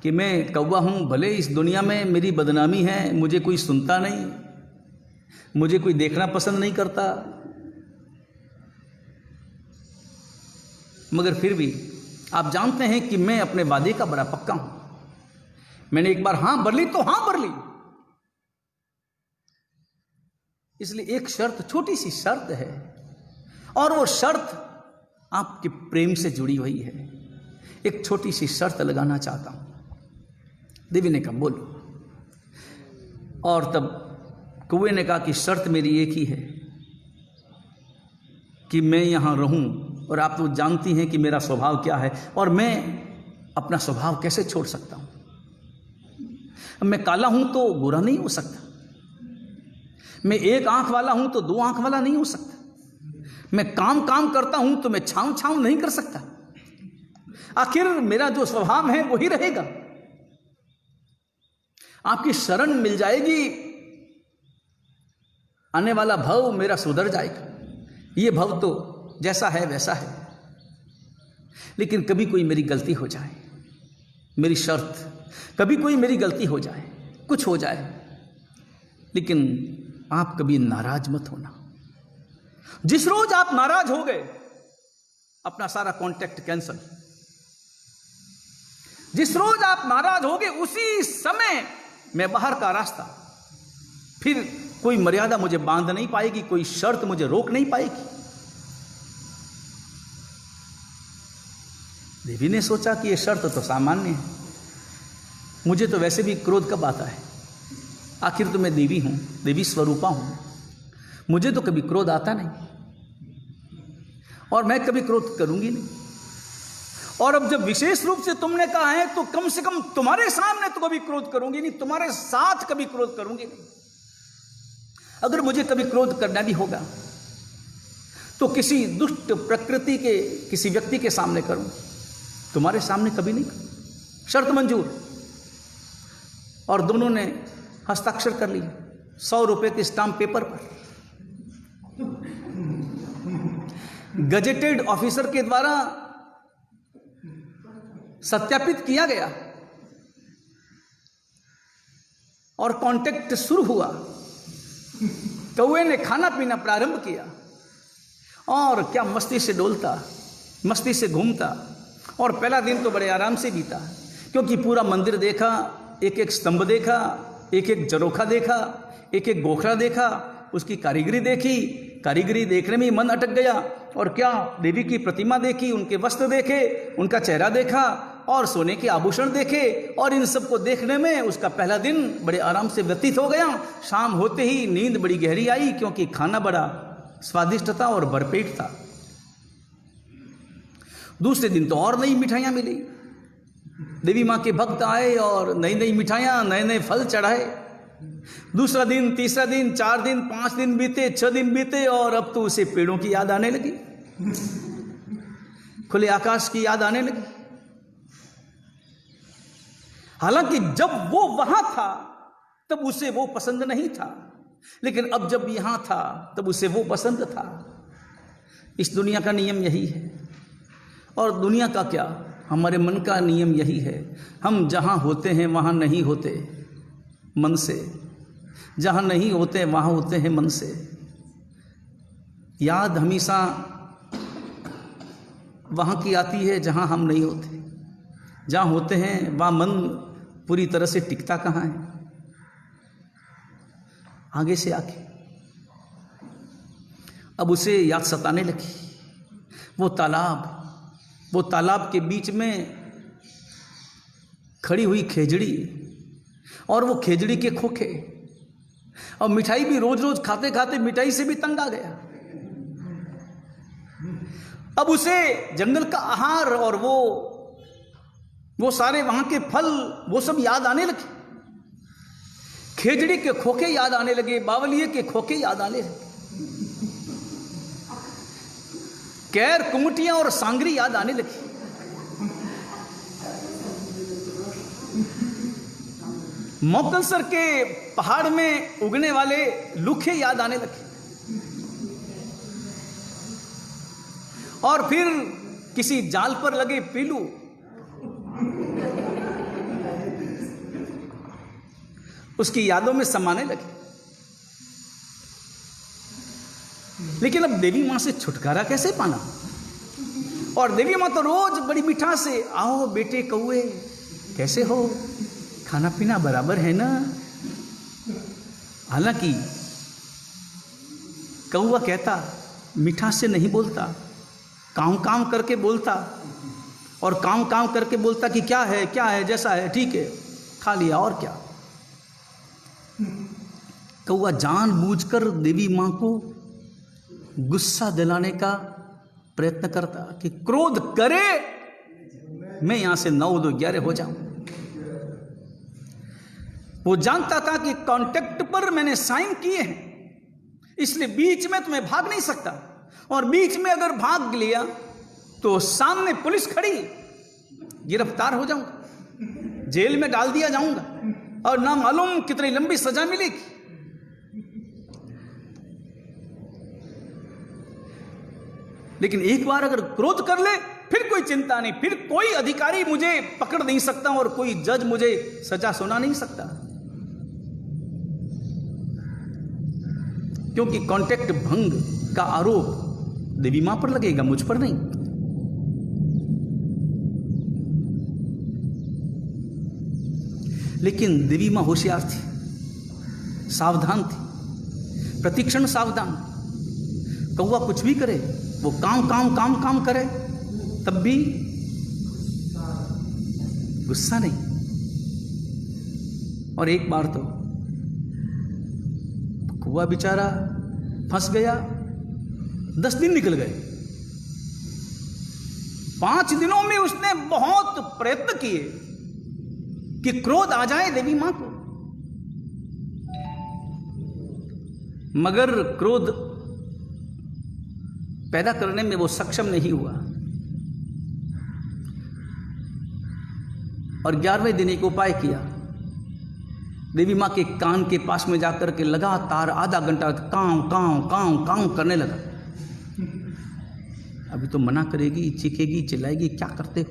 कि मैं कौवा हूँ, भले इस दुनिया में मेरी बदनामी है, मुझे कोई सुनता नहीं, मुझे कोई देखना पसंद नहीं करता, मगर फिर भी आप जानते हैं कि मैं अपने वादे का बड़ा पक्का हूं। मैंने एक बार हां भर ली तो हां भर ली। इसलिए एक शर्त, छोटी सी शर्त है, और वो शर्त आपके प्रेम से जुड़ी हुई है। एक छोटी सी शर्त लगाना चाहता हूं। देवी ने कहा बोलो। और तब कौवे ने कहा कि शर्त मेरी एक ही है कि मैं यहां रहूं, और आप तो जानती हैं कि मेरा स्वभाव क्या है, और मैं अपना स्वभाव कैसे छोड़ सकता हूं। मैं काला हूं तो गोरा नहीं हो सकता, मैं एक आंख वाला हूं तो दो आंख वाला नहीं हो सकता, मैं काम काम करता हूं तो मैं छांव छांव नहीं कर सकता। आखिर मेरा जो स्वभाव है वही रहेगा। आपकी शरण मिल जाएगी, आने वाला भव मेरा सुधर जाएगा। ये भव तो जैसा है वैसा है, लेकिन कभी कोई मेरी गलती हो जाए, मेरी शर्त, कभी कोई मेरी गलती हो जाए, कुछ हो जाए, लेकिन आप कभी नाराज मत होना। जिस रोज आप नाराज हो गए, अपना सारा कांटेक्ट कैंसल। जिस रोज आप नाराज हो गए, उसी समय मैं बाहर का रास्ता, फिर कोई मर्यादा मुझे बांध नहीं पाएगी, कोई शर्त मुझे रोक नहीं पाएगी। देवी ने सोचा कि यह शर्त तो सामान्य है, मुझे तो वैसे भी क्रोध कब आता है, आखिर तो मैं देवी हूं, देवी स्वरूपा हूं, मुझे तो कभी क्रोध आता नहीं, और मैं कभी क्रोध करूंगी नहीं। और अब जब विशेष रूप से तुमने कहा है, तो कम से कम तुम्हारे सामने तो कभी क्रोध करूंगी नहीं, तुम्हारे साथ कभी क्रोध करूंगी नहीं। अगर मुझे कभी क्रोध करना भी होगा तो किसी दुष्ट प्रकृति के किसी व्यक्ति के सामने करूं, तुम्हारे सामने कभी नहीं करूं। शर्त मंजूर। और दोनों ने हस्ताक्षर कर लिए 100 रुपए के स्टाम्प पेपर पर। गजेटेड ऑफिसर के द्वारा सत्यापित किया गया और कांटेक्ट शुरू हुआ। कौवे ने खाना पीना प्रारंभ किया और क्या मस्ती से डोलता, मस्ती से घूमता। और पहला दिन तो बड़े आराम से बीता, क्योंकि पूरा मंदिर देखा, एक एक स्तंभ देखा, एक एक जरोखा देखा, एक एक गोखरा देखा, उसकी कारीगरी देखी। कारीगरी देखने में ही मन अटक गया। और क्या देवी की प्रतिमा देखी, उनके वस्त्र देखे, उनका चेहरा देखा और सोने के आभूषण देखे। और इन सब को देखने में उसका पहला दिन बड़े आराम से व्यतीत हो गया। शाम होते ही नींद बड़ी गहरी आई, क्योंकि खाना बड़ा स्वादिष्ट था और भरपेट था। दूसरे दिन तो और नई मिठाइयां मिली। देवी मां के भक्त आए और नई नई मिठाइयां, नए नए फल चढ़ाए। दूसरा दिन, तीसरा दिन, 4 दिन, 5 दिन बीते, 6 दिन बीते, और अब तो उसे पेड़ों की याद आने लगी, खुले आकाश की याद आने लगी। हालांकि जब वो वहां था तब उसे वो पसंद नहीं था, लेकिन अब जब यहां था तब उसे वो पसंद था। इस दुनिया का नियम यही है। और दुनिया का क्या, हमारे मन का नियम यही है। हम जहां होते हैं वहां नहीं होते मन से, जहां नहीं होते वहां होते हैं मन से। याद हमेशा वहां की आती है जहां हम नहीं होते। जहां होते हैं वहां मन पूरी तरह से टिकता कहाँ है। आगे से आके अब उसे याद सताने लगी। वो तालाब के बीच में खड़ी हुई खेजड़ी, और वो खेजड़ी के खोखे, और मिठाई भी रोज रोज खाते खाते मिठाई से भी तंग आ गया। अब उसे जंगल का आहार और वो सारे वहां के फल, वो सब याद आने लगे। खेजड़ी के खोखे याद आने लगे, बावलिए के खोखे याद आने लगे, कैर, कुमटियां और सांगरी याद आने लगी। मोकलसर के पहाड़ में उगने वाले लूखे याद आने लगे। और फिर किसी जाल पर लगे पीलू, उसकी यादों में समाने लगे। लेकिन अब देवी मां से छुटकारा कैसे पाना? और देवी माँ तो रोज बड़ी मिठास से, आओ बेटे कौए कैसे हो, खाना पीना बराबर है ना। हालांकि कौआ कहता, मिठास से नहीं बोलता, काम काम करके बोलता, और काम काम करके बोलता कि क्या है जैसा है ठीक है, खा लिया और क्या। कौआ जानबूझकर देवी माँ को गुस्सा दिलाने का प्रयत्न करता कि क्रोध करे, मैं यहां से 9 2 11 हो जाऊं। वो जानता था कि कॉन्ट्रैक्ट पर मैंने साइन किए हैं, इसलिए बीच में तो मैं भाग नहीं सकता, और बीच में अगर भाग लिया तो सामने पुलिस खड़ी, गिरफ्तार हो जाऊंगा, जेल में डाल दिया जाऊंगा, और ना मालूम कितनी लंबी सजा मिलेगी। लेकिन एक बार अगर क्रोध कर ले फिर कोई चिंता नहीं, फिर कोई अधिकारी मुझे पकड़ नहीं सकता और कोई जज मुझे सजा सुना नहीं सकता, क्योंकि कॉन्ट्रैक्ट भंग का आरोप देवी मां पर लगेगा, मुझ पर नहीं। लेकिन देवी मां होशियार थी, सावधान थी, प्रतिक्षण सावधान। कौवा कुछ भी करे, वो काम करे, तब भी गुस्सा नहीं। और एक बार तो कौवा बेचारा फंस गया, 10 दिन निकल गए। 5 दिनों में उसने बहुत प्रयत्न किए कि क्रोध आ जाए देवी मां को, मगर क्रोध पैदा करने में वो सक्षम नहीं हुआ। और 11वें दिन एक उपाय किया, देवी मां के कान के पास में जाकर के लगातार आधा घंटा कांव करने लगा। अभी तो मना करेगी, चीखेगी, चिल्लाएगी, क्या करते हो,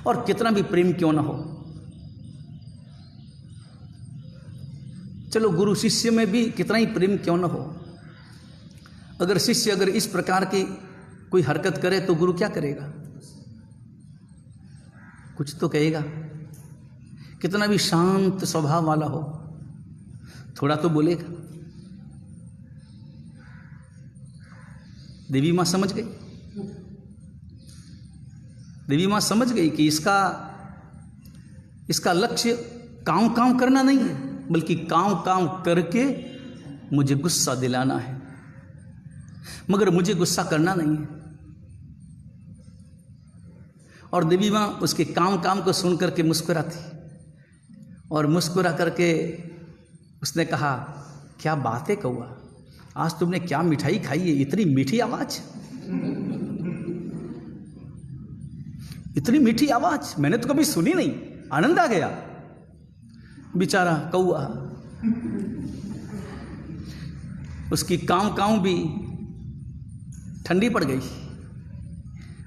और कितना भी प्रेम क्यों ना हो। चलो गुरु शिष्य में भी कितना ही प्रेम क्यों ना हो, अगर शिष्य अगर इस प्रकार की कोई हरकत करे तो गुरु क्या करेगा, कुछ तो कहेगा। कितना भी शांत स्वभाव वाला हो, थोड़ा तो बोलेगा। देवी मां समझ गई, देवी मां समझ गई कि इसका लक्ष्य काम करना नहीं है, बल्कि काम करके मुझे गुस्सा दिलाना है, मगर मुझे गुस्सा करना नहीं है। और देवी मां उसके काम को सुन करके मुस्कुराती, और मुस्कुरा करके उसने कहा, क्या बात है कौआ, आज तुमने क्या मिठाई खाई है, इतनी मीठी आवाज, इतनी मीठी आवाज मैंने तो कभी सुनी नहीं, आनंद आ गया। बेचारा कौआ, उसकी काम भी ठंडी पड़ गई।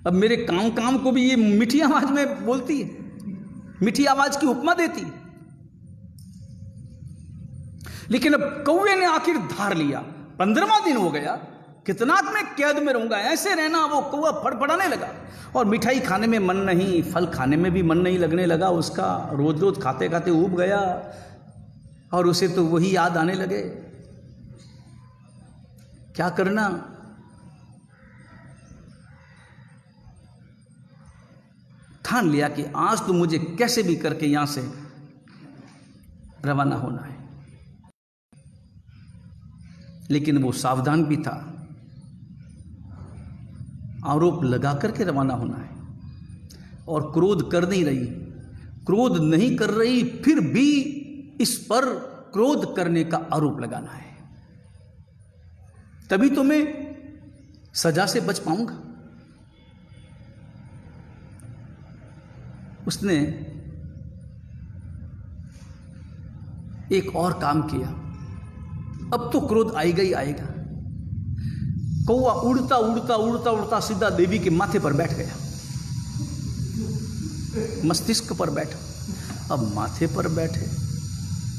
अब मेरे काम को भी ये मीठी आवाज में बोलती है, मीठी आवाज की उपमा देती। लेकिन अब कौवे ने आखिर धार लिया, 15वां दिन हो गया, कितना मैं कैद में रहूंगा, ऐसे रहना। वो कौवा फड़फड़ाने लगा, और मिठाई खाने में मन नहीं, फल खाने में भी मन नहीं लगने लगा उसका। रोज रोज खाते खाते ऊब गया, और उसे तो वही याद आने लगे, क्या करना। ठान लिया कि आज तो मुझे कैसे भी करके यहां से रवाना होना है। लेकिन वो सावधान भी था, आरोप लगा करके रवाना होना है, और क्रोध कर नहीं रही, क्रोध नहीं कर रही, फिर भी इस पर क्रोध करने का आरोप लगाना है, तभी तो मैं सजा से बच पाऊंगा। उसने एक और काम किया, अब तो क्रोध आएगा ही आएगा। कौवा उड़ता सीधा देवी के माथे पर बैठ गया, मस्तिष्क पर बैठा। अब माथे पर बैठे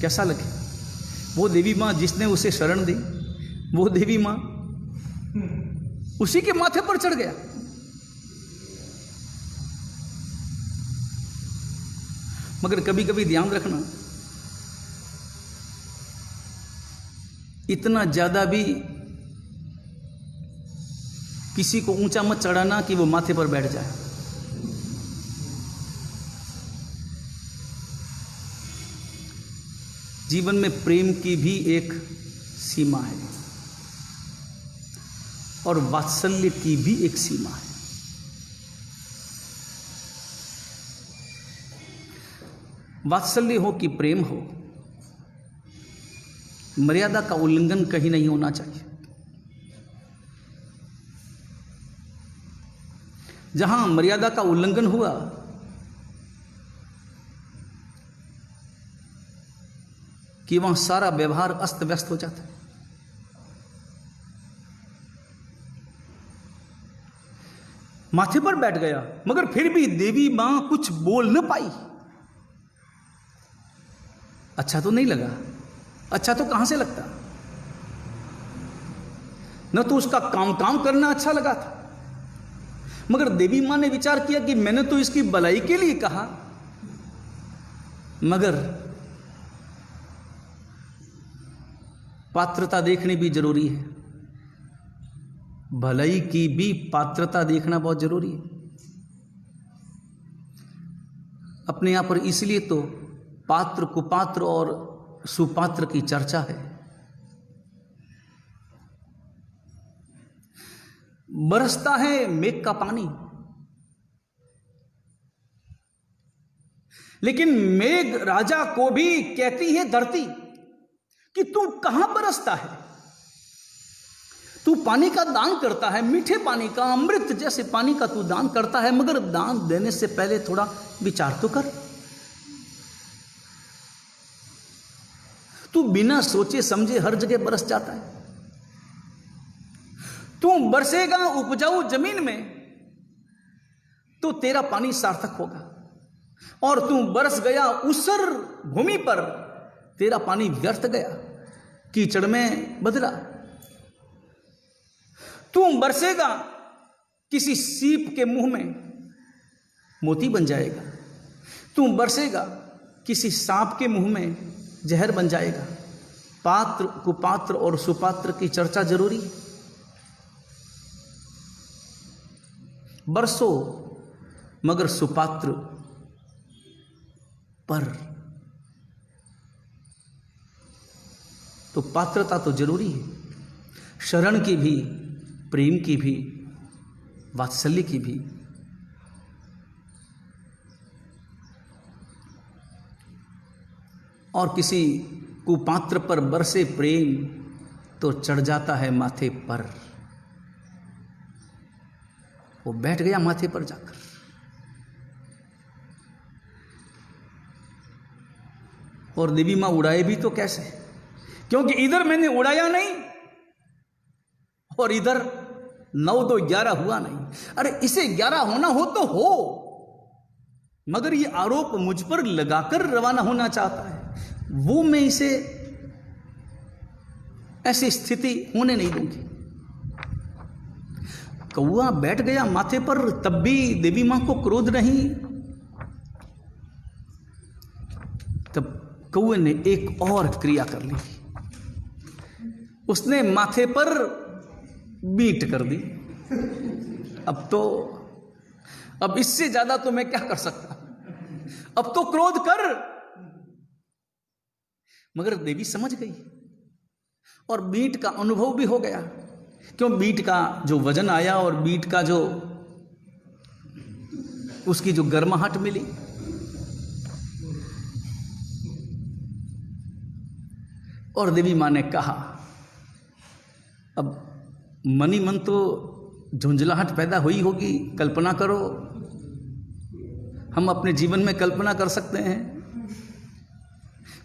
कैसा लगे, वो देवी मां जिसने उसे शरण दी, वो देवी मां उसी के माथे पर चढ़ गया। मगर कभी कभी ध्यान रखना, इतना ज्यादा भी किसी को ऊंचा मत चढ़ाना कि वो माथे पर बैठ जाए। जीवन में प्रेम की भी एक सीमा है और वात्सल्य की भी एक सीमा है। वात्सल्य हो कि प्रेम हो, मर्यादा का उल्लंघन कहीं नहीं होना चाहिए। जहां मर्यादा का उल्लंघन हुआ, कि वहां सारा व्यवहार अस्त व्यस्त हो जाता है। माथे पर बैठ गया, मगर फिर भी देवी मां कुछ बोल न पाई। अच्छा तो नहीं लगा, अच्छा तो कहां से लगता, न तो उसका काम काम करना अच्छा लगा था, मगर देवी मां ने विचार किया कि मैंने तो इसकी भलाई के लिए कहा, मगर पात्रता देखनी भी जरूरी है। भलाई की भी पात्रता देखना बहुत जरूरी है। अपने यहां पर इसलिए तो पात्र कुपात्र और सुपात्र की चर्चा है। बरसता है मेघ का पानी, लेकिन मेघ राजा को भी कहती है धरती कि तू कहां बरसता है, तू पानी का दान करता है, मीठे पानी का, अमृत जैसे पानी का तू दान करता है, मगर दान देने से पहले थोड़ा विचार तो कर। तू बिना सोचे समझे हर जगह बरस जाता है। तू बरसेगा उपजाऊ जमीन में तो तेरा पानी सार्थक होगा, और तू बरस गया ऊसर भूमि पर, तेरा पानी व्यर्थ गया, कीचड़ में बदला। तू बरसेगा किसी सीप के मुंह में, मोती बन जाएगा। तू बरसेगा किसी सांप के मुंह में, जहर बन जाएगा। पात्र कुपात्र और सुपात्र की चर्चा जरूरी है। बरसो मगर सुपात्र पर, तो पात्रता तो जरूरी है, शरण की भी, प्रेम की भी, वात्सल्य की भी। और किसी कुपात्र पर बरसे प्रेम तो चढ़ जाता है माथे पर, वो बैठ गया माथे पर जाकर। और देवी मां उड़ाए भी तो कैसे, क्योंकि इधर मैंने उड़ाया नहीं और इधर 9 2 11 हुआ नहीं। अरे इसे 11 होना हो तो हो, मगर ये आरोप मुझ पर लगाकर रवाना होना चाहता है, वो मैं इसे ऐसी स्थिति होने नहीं दूंगी। कौआ बैठ गया माथे पर, तब भी देवी मां को क्रोध नहीं। तब कौए ने एक और क्रिया कर ली, उसने माथे पर बीट कर दी। अब इससे ज्यादा तो मैं क्या कर सकता, अब तो क्रोध कर। मगर देवी समझ गई और बीट का अनुभव भी हो गया, क्यों बीट का जो वजन आया और बीट का जो उसकी जो गर्माहट मिली। और देवी मां ने कहा, अब मनी मन तो झुंझलाहट पैदा हुई होगी, कल्पना करो। हम अपने जीवन में कल्पना कर सकते हैं,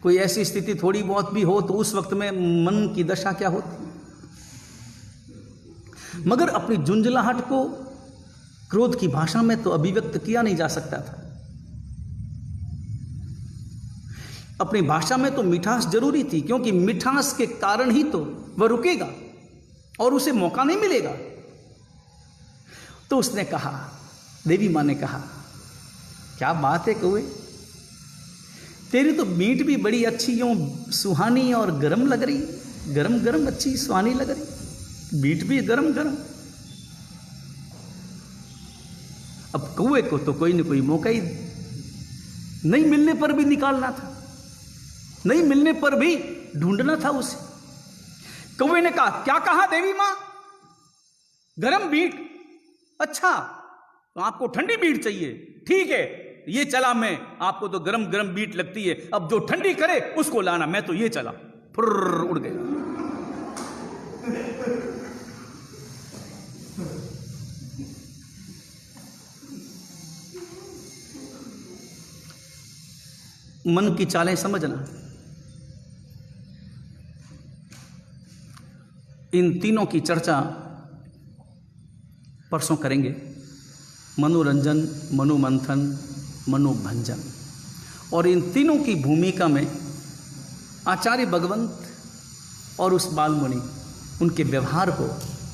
कोई ऐसी स्थिति थोड़ी बहुत भी हो तो उस वक्त में मन की दशा क्या होती। मगर अपनी झुंझलाहट को क्रोध की भाषा में तो अभिव्यक्त किया नहीं जा सकता था। अपनी भाषा में तो मिठास जरूरी थी, क्योंकि मिठास के कारण ही तो वह रुकेगा और उसे मौका नहीं मिलेगा। तो उसने कहा, देवी मां ने कहा, क्या बात है कौए, तेरी तो मीट भी बड़ी अच्छी यूं सुहानी और गरम लग रही, गरम गरम अच्छी सुहानी लग रही, मीट भी गरम गरम। अब कौए को तो कोई न कोई मौका ही नहीं मिलने पर भी निकालना था, नहीं मिलने पर भी ढूंढना था उसे। कौवे ने कहा, क्या कहा देवी मां? गरम मीट? अच्छा, तो आपको ठंडी मीट चाहिए, ठीक है, ये चला मैं, आपको तो गरम गरम मीट लगती है, अब जो ठंडी करे उसको लाना। मैं तो ये चला, फुर्र उड़ गया। मन की चालें समझना। इन तीनों की चर्चा परसों करेंगे। मनोरंजन, मनोमंथन, मनोभंजन। और इन तीनों की भूमिका में आचार्य भगवंत और उस बालमुनि, उनके व्यवहार को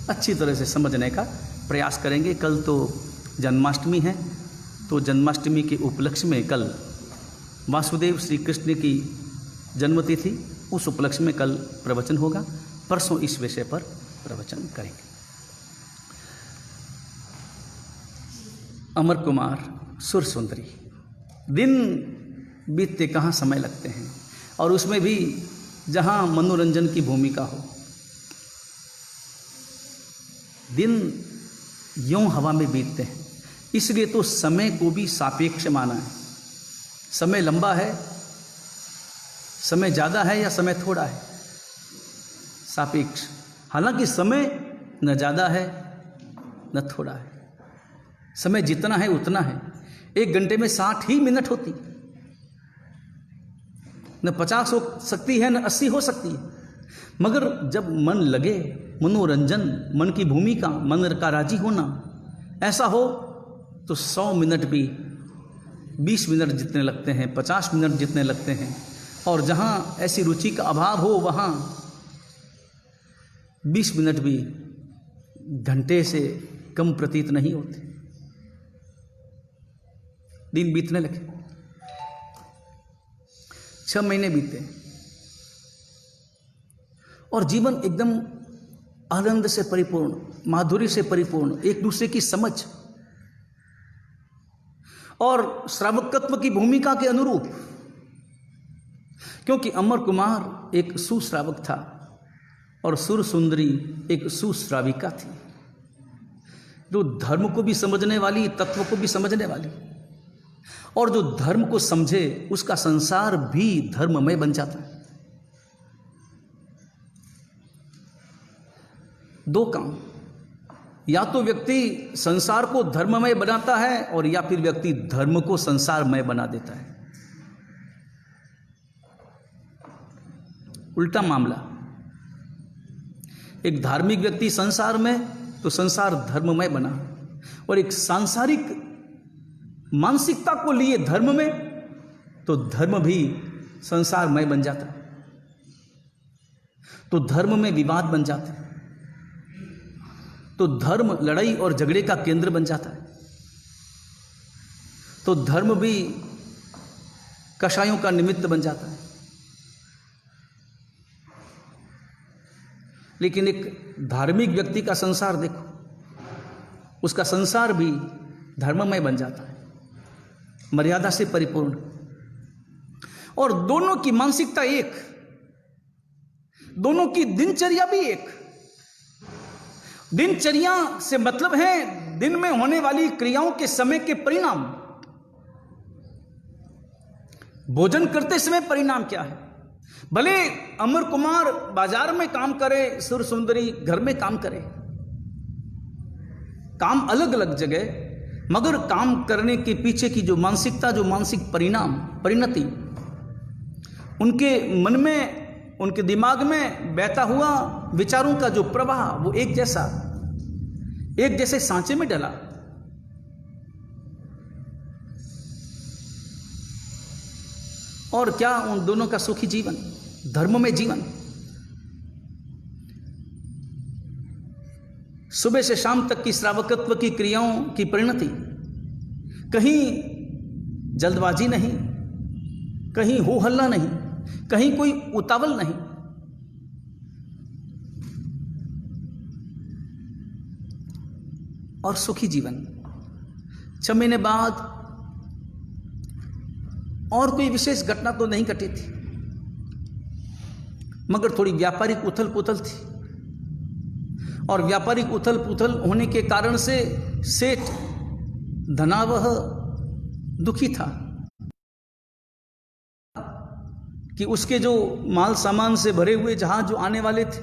अच्छी तरह से समझने का प्रयास करेंगे। कल तो जन्माष्टमी है, तो जन्माष्टमी के उपलक्ष्य में कल वासुदेव श्री कृष्ण की जन्मतिथि, उस उपलक्ष्य में कल प्रवचन होगा। परसों इस विषय पर प्रवचन करेंगे। अमर कुमार, सुर सुंदरी। दिन बीतते कहाँ समय लगते हैं, और उसमें भी जहाँ मनोरंजन की भूमिका हो। दिन यूं हवा में बीतते हैं, इसलिए तो समय को भी सापेक्ष माना है। समय लंबा है, समय ज़्यादा है या समय थोड़ा है, सापेक्ष। हालांकि समय न ज़्यादा है न थोड़ा है, समय जितना है उतना है। 1 घंटे में 60 ही मिनट होती, न 50 हो सकती है न 80 हो सकती है। मगर जब मन लगे, मनोरंजन, मन की भूमिका, मन का राजी होना ऐसा हो, तो 100 मिनट भी 20 मिनट जितने लगते हैं, 50 मिनट जितने लगते हैं। और जहाँ ऐसी रुचि का अभाव हो, वहाँ 20 मिनट भी घंटे से कम प्रतीत नहीं होते। दिन बीतने लगे, 6 महीने बीते, और जीवन एकदम आनंद से परिपूर्ण, माधुर्य से परिपूर्ण, एक दूसरे की समझ और श्रावकत्व की भूमिका के अनुरूप। क्योंकि अमर कुमार एक सुश्रावक था और सुर सुंदरी एक सुश्राविका थी, जो धर्म को भी समझने वाली, तत्व को भी समझने वाली। और जो धर्म को समझे, उसका संसार भी धर्ममय बन जाता है। 2 काम, या तो व्यक्ति संसार को धर्ममय बनाता है, और या फिर व्यक्ति धर्म को संसारमय बना देता है। उल्टा मामला, एक धार्मिक व्यक्ति संसार में, तो संसार धर्ममय बना, और एक सांसारिक मानसिकता को लिए धर्म में, तो धर्म भी संसारमय बन जाता है। तो धर्म में विवाद बन जाता है, तो धर्म लड़ाई और झगड़े का केंद्र बन जाता है। तो धर्म भी कषायों का निमित्त बन जाता है। लेकिन एक धार्मिक व्यक्ति का संसार देखो, उसका संसार भी धर्ममय बन जाता है, मर्यादा से परिपूर्ण। और दोनों की मानसिकता एक, दोनों की दिनचर्या भी एक। दिनचर्या से मतलब है दिन में होने वाली क्रियाओं के समय के परिणाम। भोजन करते समय परिणाम क्या है? भले अमर कुमार बाजार में काम करे, सुर सुंदरी घर में काम करे, काम अलग अलग जगह, मगर काम करने के पीछे की जो मानसिकता, जो मानसिक परिणाम, परिणति, उनके मन में, उनके दिमाग में बहता हुआ विचारों का जो प्रवाह, वो एक जैसे सांचे में डला। और क्या उन दोनों का सुखी जीवन, धर्म में जीवन। सुबह से शाम तक की श्रावकत्व की क्रियाओं की परिणति, कहीं जल्दबाजी नहीं, कहीं हो हल्ला नहीं, कहीं कोई उतावल नहीं। और सुखी जीवन। 6 महीने बाद और कोई विशेष घटना तो नहीं घटी थी, मगर थोड़ी व्यापारिक उथल पुथल थी, और व्यापारिक उथल पुथल होने के कारण से सेठ धनावह दुखी था कि उसके जो माल सामान से भरे हुए जहाज जो आने वाले थे,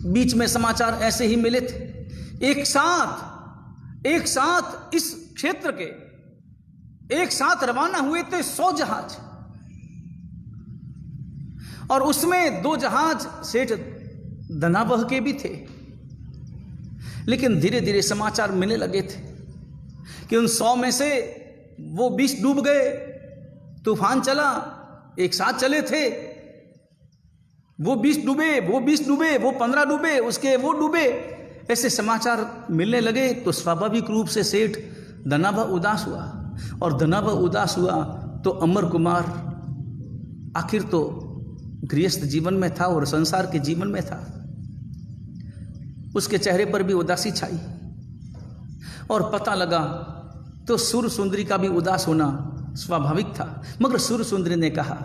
बीच में समाचार ऐसे ही मिले थे, एक साथ इस क्षेत्र के एक साथ रवाना हुए थे 100 जहाज, और उसमें 2 जहाज सेठ धनावह के भी थे। लेकिन धीरे धीरे समाचार मिलने लगे थे कि उन 100 में से वो 20 डूब गए, तूफान चला, एक साथ चले थे, वो 20 डूबे, वो 15 डूबे, उसके वो डूबे, ऐसे समाचार मिलने लगे। तो स्वाभाविक रूप से सेठ धनावह उदास हुआ, और धनावह उदास हुआ तो अमर कुमार आखिर तो गृहस्थ जीवन में था और संसार के जीवन में था, उसके चेहरे पर भी उदासी छाई। और पता लगा तो सुर सुंदरी का भी उदास होना स्वाभाविक था। मगर सुर सुंदरी ने कहा,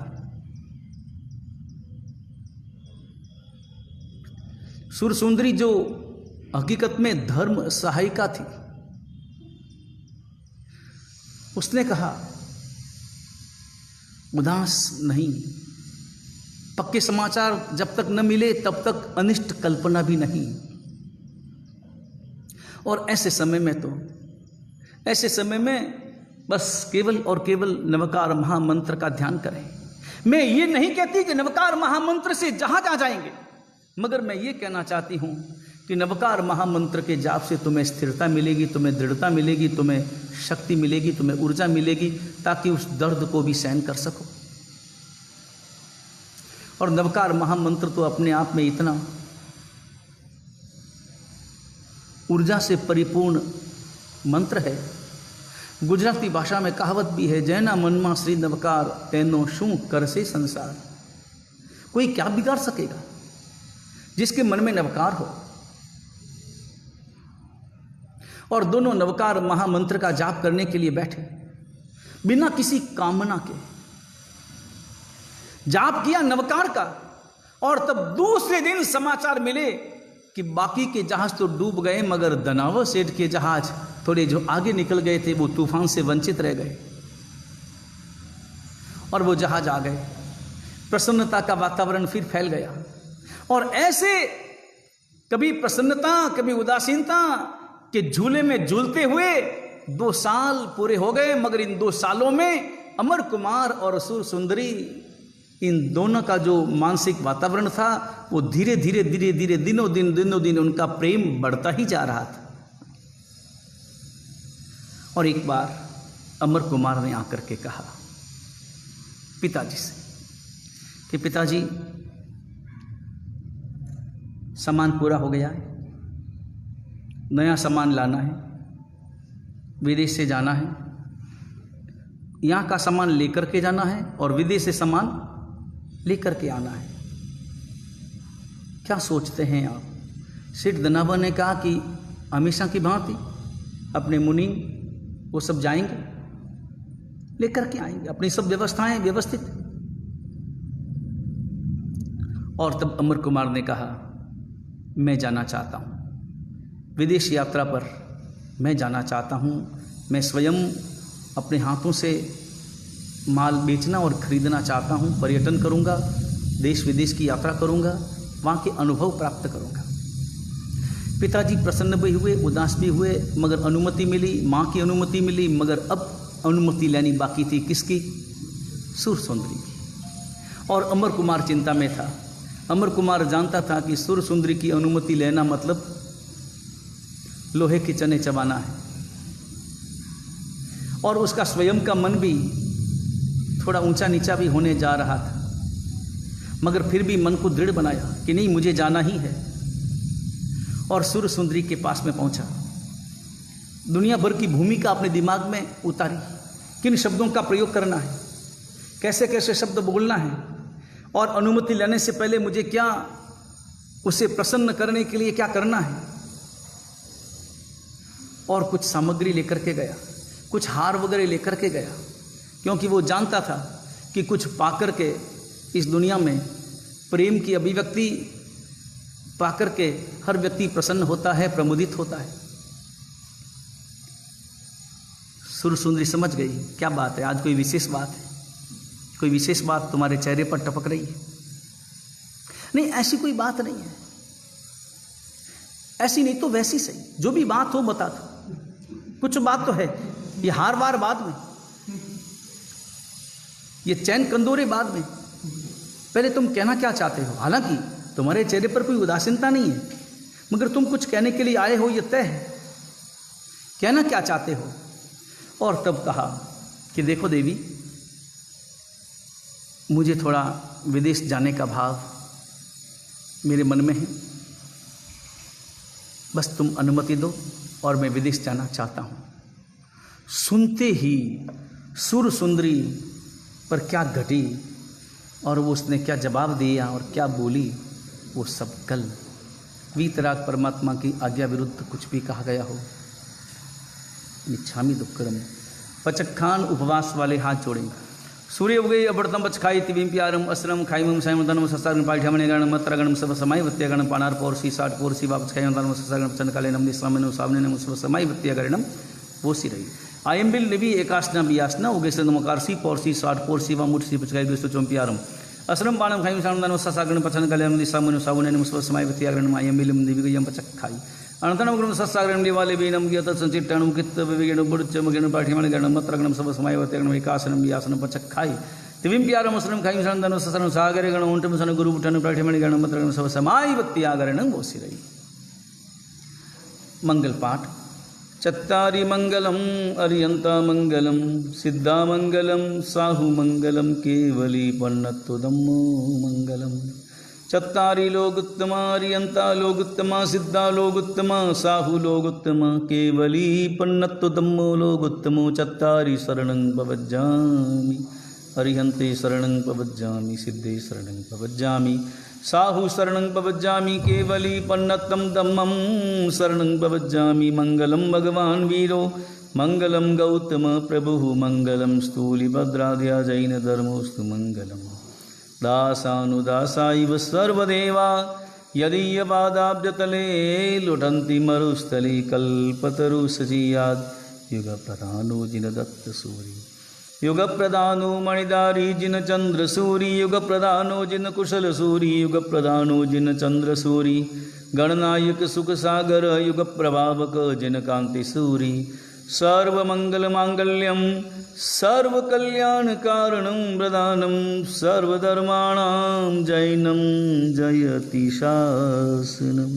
सुर सुंदरी जो हकीकत में धर्म सहायिका थी, उसने कहा, उदास नहीं, पक्के समाचार जब तक न मिले तब तक अनिष्ट कल्पना भी नहीं। और ऐसे समय में बस केवल और केवल नवकार महामंत्र का ध्यान करें। मैं ये नहीं कहती कि नवकार महामंत्र से जहाज आ जाएंगे, मगर मैं ये कहना चाहती हूँ कि नवकार महामंत्र के जाप से तुम्हें स्थिरता मिलेगी, तुम्हें दृढ़ता मिलेगी, तुम्हें शक्ति मिलेगी, तुम्हें ऊर्जा मिलेगी, ताकि उस दर्द को भी सहन कर सको। और नवकार महामंत्र तो अपने आप में इतना ऊर्जा से परिपूर्ण मंत्र है। गुजराती भाषा में कहावत भी है, जैना मनमा श्री नवकार तेनो शू कर से संसार। कोई क्या बिगाड़ सकेगा जिसके मन में नवकार हो। और दोनों नवकार महामंत्र का जाप करने के लिए बैठे, बिना किसी कामना के जाप किया नवकार का। और तब दूसरे दिन समाचार मिले कि बाकी के जहाज तो डूब गए, मगर धनावह सेठ के जहाज थोड़े जो आगे निकल गए थे वो तूफान से वंचित रह गए, और वो जहाज आ गए। प्रसन्नता का वातावरण फिर फैल गया। और ऐसे कभी प्रसन्नता कभी उदासीनता के झूले में झूलते हुए 2 साल पूरे हो गए। मगर इन 2 सालों में अमर कुमार और सुर सुंदरी, इन दोनों का जो मानसिक वातावरण था वो धीरे धीरे दिनों दिन उनका प्रेम बढ़ता ही जा रहा था। और एक बार अमर कुमार ने आकर के कहा पिताजी से कि पिताजी, सामान पूरा हो गया है, नया सामान लाना है, विदेश से जाना है, यहाँ का सामान लेकर के जाना है और विदेश से सामान लेकर के आना है। क्या सोचते हैं आप? सेठ धनावह ने कहा कि हमेशा की भांति अपने मुनि वो सब जाएंगे, लेकर के आएंगे, अपनी सब व्यवस्थाएं व्यवस्थित। और तब अमर कुमार ने कहा, मैं जाना चाहता हूँ विदेश यात्रा पर, मैं जाना चाहता हूँ, मैं स्वयं अपने हाथों से माल बेचना और ख़रीदना चाहता हूँ, पर्यटन करूँगा, देश विदेश की यात्रा करूँगा, वहाँ के अनुभव प्राप्त करूँगा। पिताजी प्रसन्न भी हुए, उदास भी हुए, मगर अनुमति मिली, माँ की अनुमति मिली। मगर अब अनुमति लेनी बाकी थी, किसकी? सुर सुंदरी की। और अमर कुमार चिंता में था। अमर कुमार जानता था कि सुर सुंदरी की अनुमति लेना मतलब लोहे के चने चबाना है। और उसका स्वयं का मन भी थोड़ा ऊंचा नीचा भी होने जा रहा था, मगर फिर भी मन को दृढ़ बनाया कि नहीं, मुझे जाना ही है। और सुर सुंदरी के पास में पहुंचा, दुनिया भर की भूमिका अपने दिमाग में उतारी किन शब्दों का प्रयोग करना है, कैसे कैसे शब्द बोलना है, और अनुमति लेने से पहले मुझे क्या, उसे प्रसन्न करने के लिए क्या करना है। और कुछ सामग्री लेकर के गया, कुछ हार वगैरह लेकर के गया, क्योंकि वो जानता था कि कुछ पाकर के इस दुनिया में प्रेम की अभिव्यक्ति पाकर के हर व्यक्ति प्रसन्न होता है, प्रमुदित होता है। सुर सुंदरी समझ गई क्या बात है, आज कोई विशेष बात है, कोई विशेष बात तुम्हारे चेहरे पर टपक रही है। नहीं, ऐसी कोई बात नहीं है, ऐसी नहीं तो वैसी सही, जो भी बात हो बता दो। कुछ बात तो है, ये हार वार बाद में, ये चैन कंदोरे बाद में, पहले तुम कहना क्या चाहते हो। हालांकि तुम्हारे चेहरे पर कोई उदासीनता नहीं है, मगर तुम कुछ कहने के लिए आए हो, ये तय है, कहना क्या चाहते हो। और तब कहा कि देखो देवी, मुझे थोड़ा विदेश जाने का भाव मेरे मन में है, बस तुम अनुमति दो और मैं विदेश जाना चाहता हूँ। सुनते ही सुर सुंदरी पर क्या घटी और वो उसने क्या जवाब दिया और क्या बोली, वो सब कल। वीतराग परमात्मा की आज्ञा विरुद्ध कुछ भी कहा गया हो, निच्छामी दुक्कड़म। पचखान उपवास वाले हाथ जोड़े। सूर्य उगे अबड़तम पच खाई तिविम प्यारम असरम खाईमम सायम दनम ससागण पाठ्यमणे गणम मत्रगणम सब समय वत्यगणम पानार पौरसी साठ पौरसी वापस खाई दनम ससागण चनकालेनम निस्वामेन सामनेनम सब समय वत्यगणम वो सी रही। आयम्बिल निवि एकासना बियासना उगे सदमकारसी पौरसी साठ पौरसी वा मुठसी पचखाई दुष्ट चोम्प्यारम असरम पाणम खाईम सायम दनम ससागण पचन कालेनम निस्वामेन सावनेनम सब समय वत्यगणम आयम्बिलम निविगयम पचक खाई अनंतरम गुण सस्सागरण दिवाले बीनम गियत संचिट्टणम कित्त विवेगण बुड़चम गण पाठिमण गणम मत्रगणम सब समायवत्यगणम एकासनम व्यासनम पचक खाई तिविम प्यारम असरम खाई सनदन ससरम सागरे गण उंटम सन गुरु उठन पाठिमण गणम मत्रगणम सब समायवत्यागरणं बोसिरई। मंगल पाठ। चत्तारि मंगलम अरियंता मंगलम सिद्धा मंगलम साहु मंगलम केवली पन्नत्तुदम्मो मंगलम। चत्तारि लोगुत्तमा अरियंता लोगुत्तमा सिद्धा लोगुत्तमा साहु लोगुत्तमा केवली पन्नत्तुदम्मो लोगुत्तमो। चत्तारि शरणं पवज्जामि अरिहन्ते शरणं पवज्जामि सिद्धे शरणं पवज्जामि साहु शरणं पवज्जामि केवली पन्नत्तं दम्मं शरणं पवज्जामि। मंगलम भगवान वीरो मंगलम गौतम प्रभुः मंगलम स्थूलिभद्राद्या जैन धर्मोस्तु मंगलम। दासानुदासाइव सर्वदेवा यदीयपादाब्जतले लुठन्ति मरुस्थली कल्पतरुसजीयात् युगप्रधानो जिनदत्तसूरि युगप्रधानो मणिदारी जिनचन्द्रसूरि युगप्रधानो जिनकुशलसूरि युगप्रधानो जिनचन्द्रसूरि गणनायक सुखसागर युगप्रभावक जिनकान्तिसूरि। सर्वमंगलमांगल्यम सर्वकल्याणकारणं प्रदानं सर्वधर्माणां जैनं जयति शासनम्।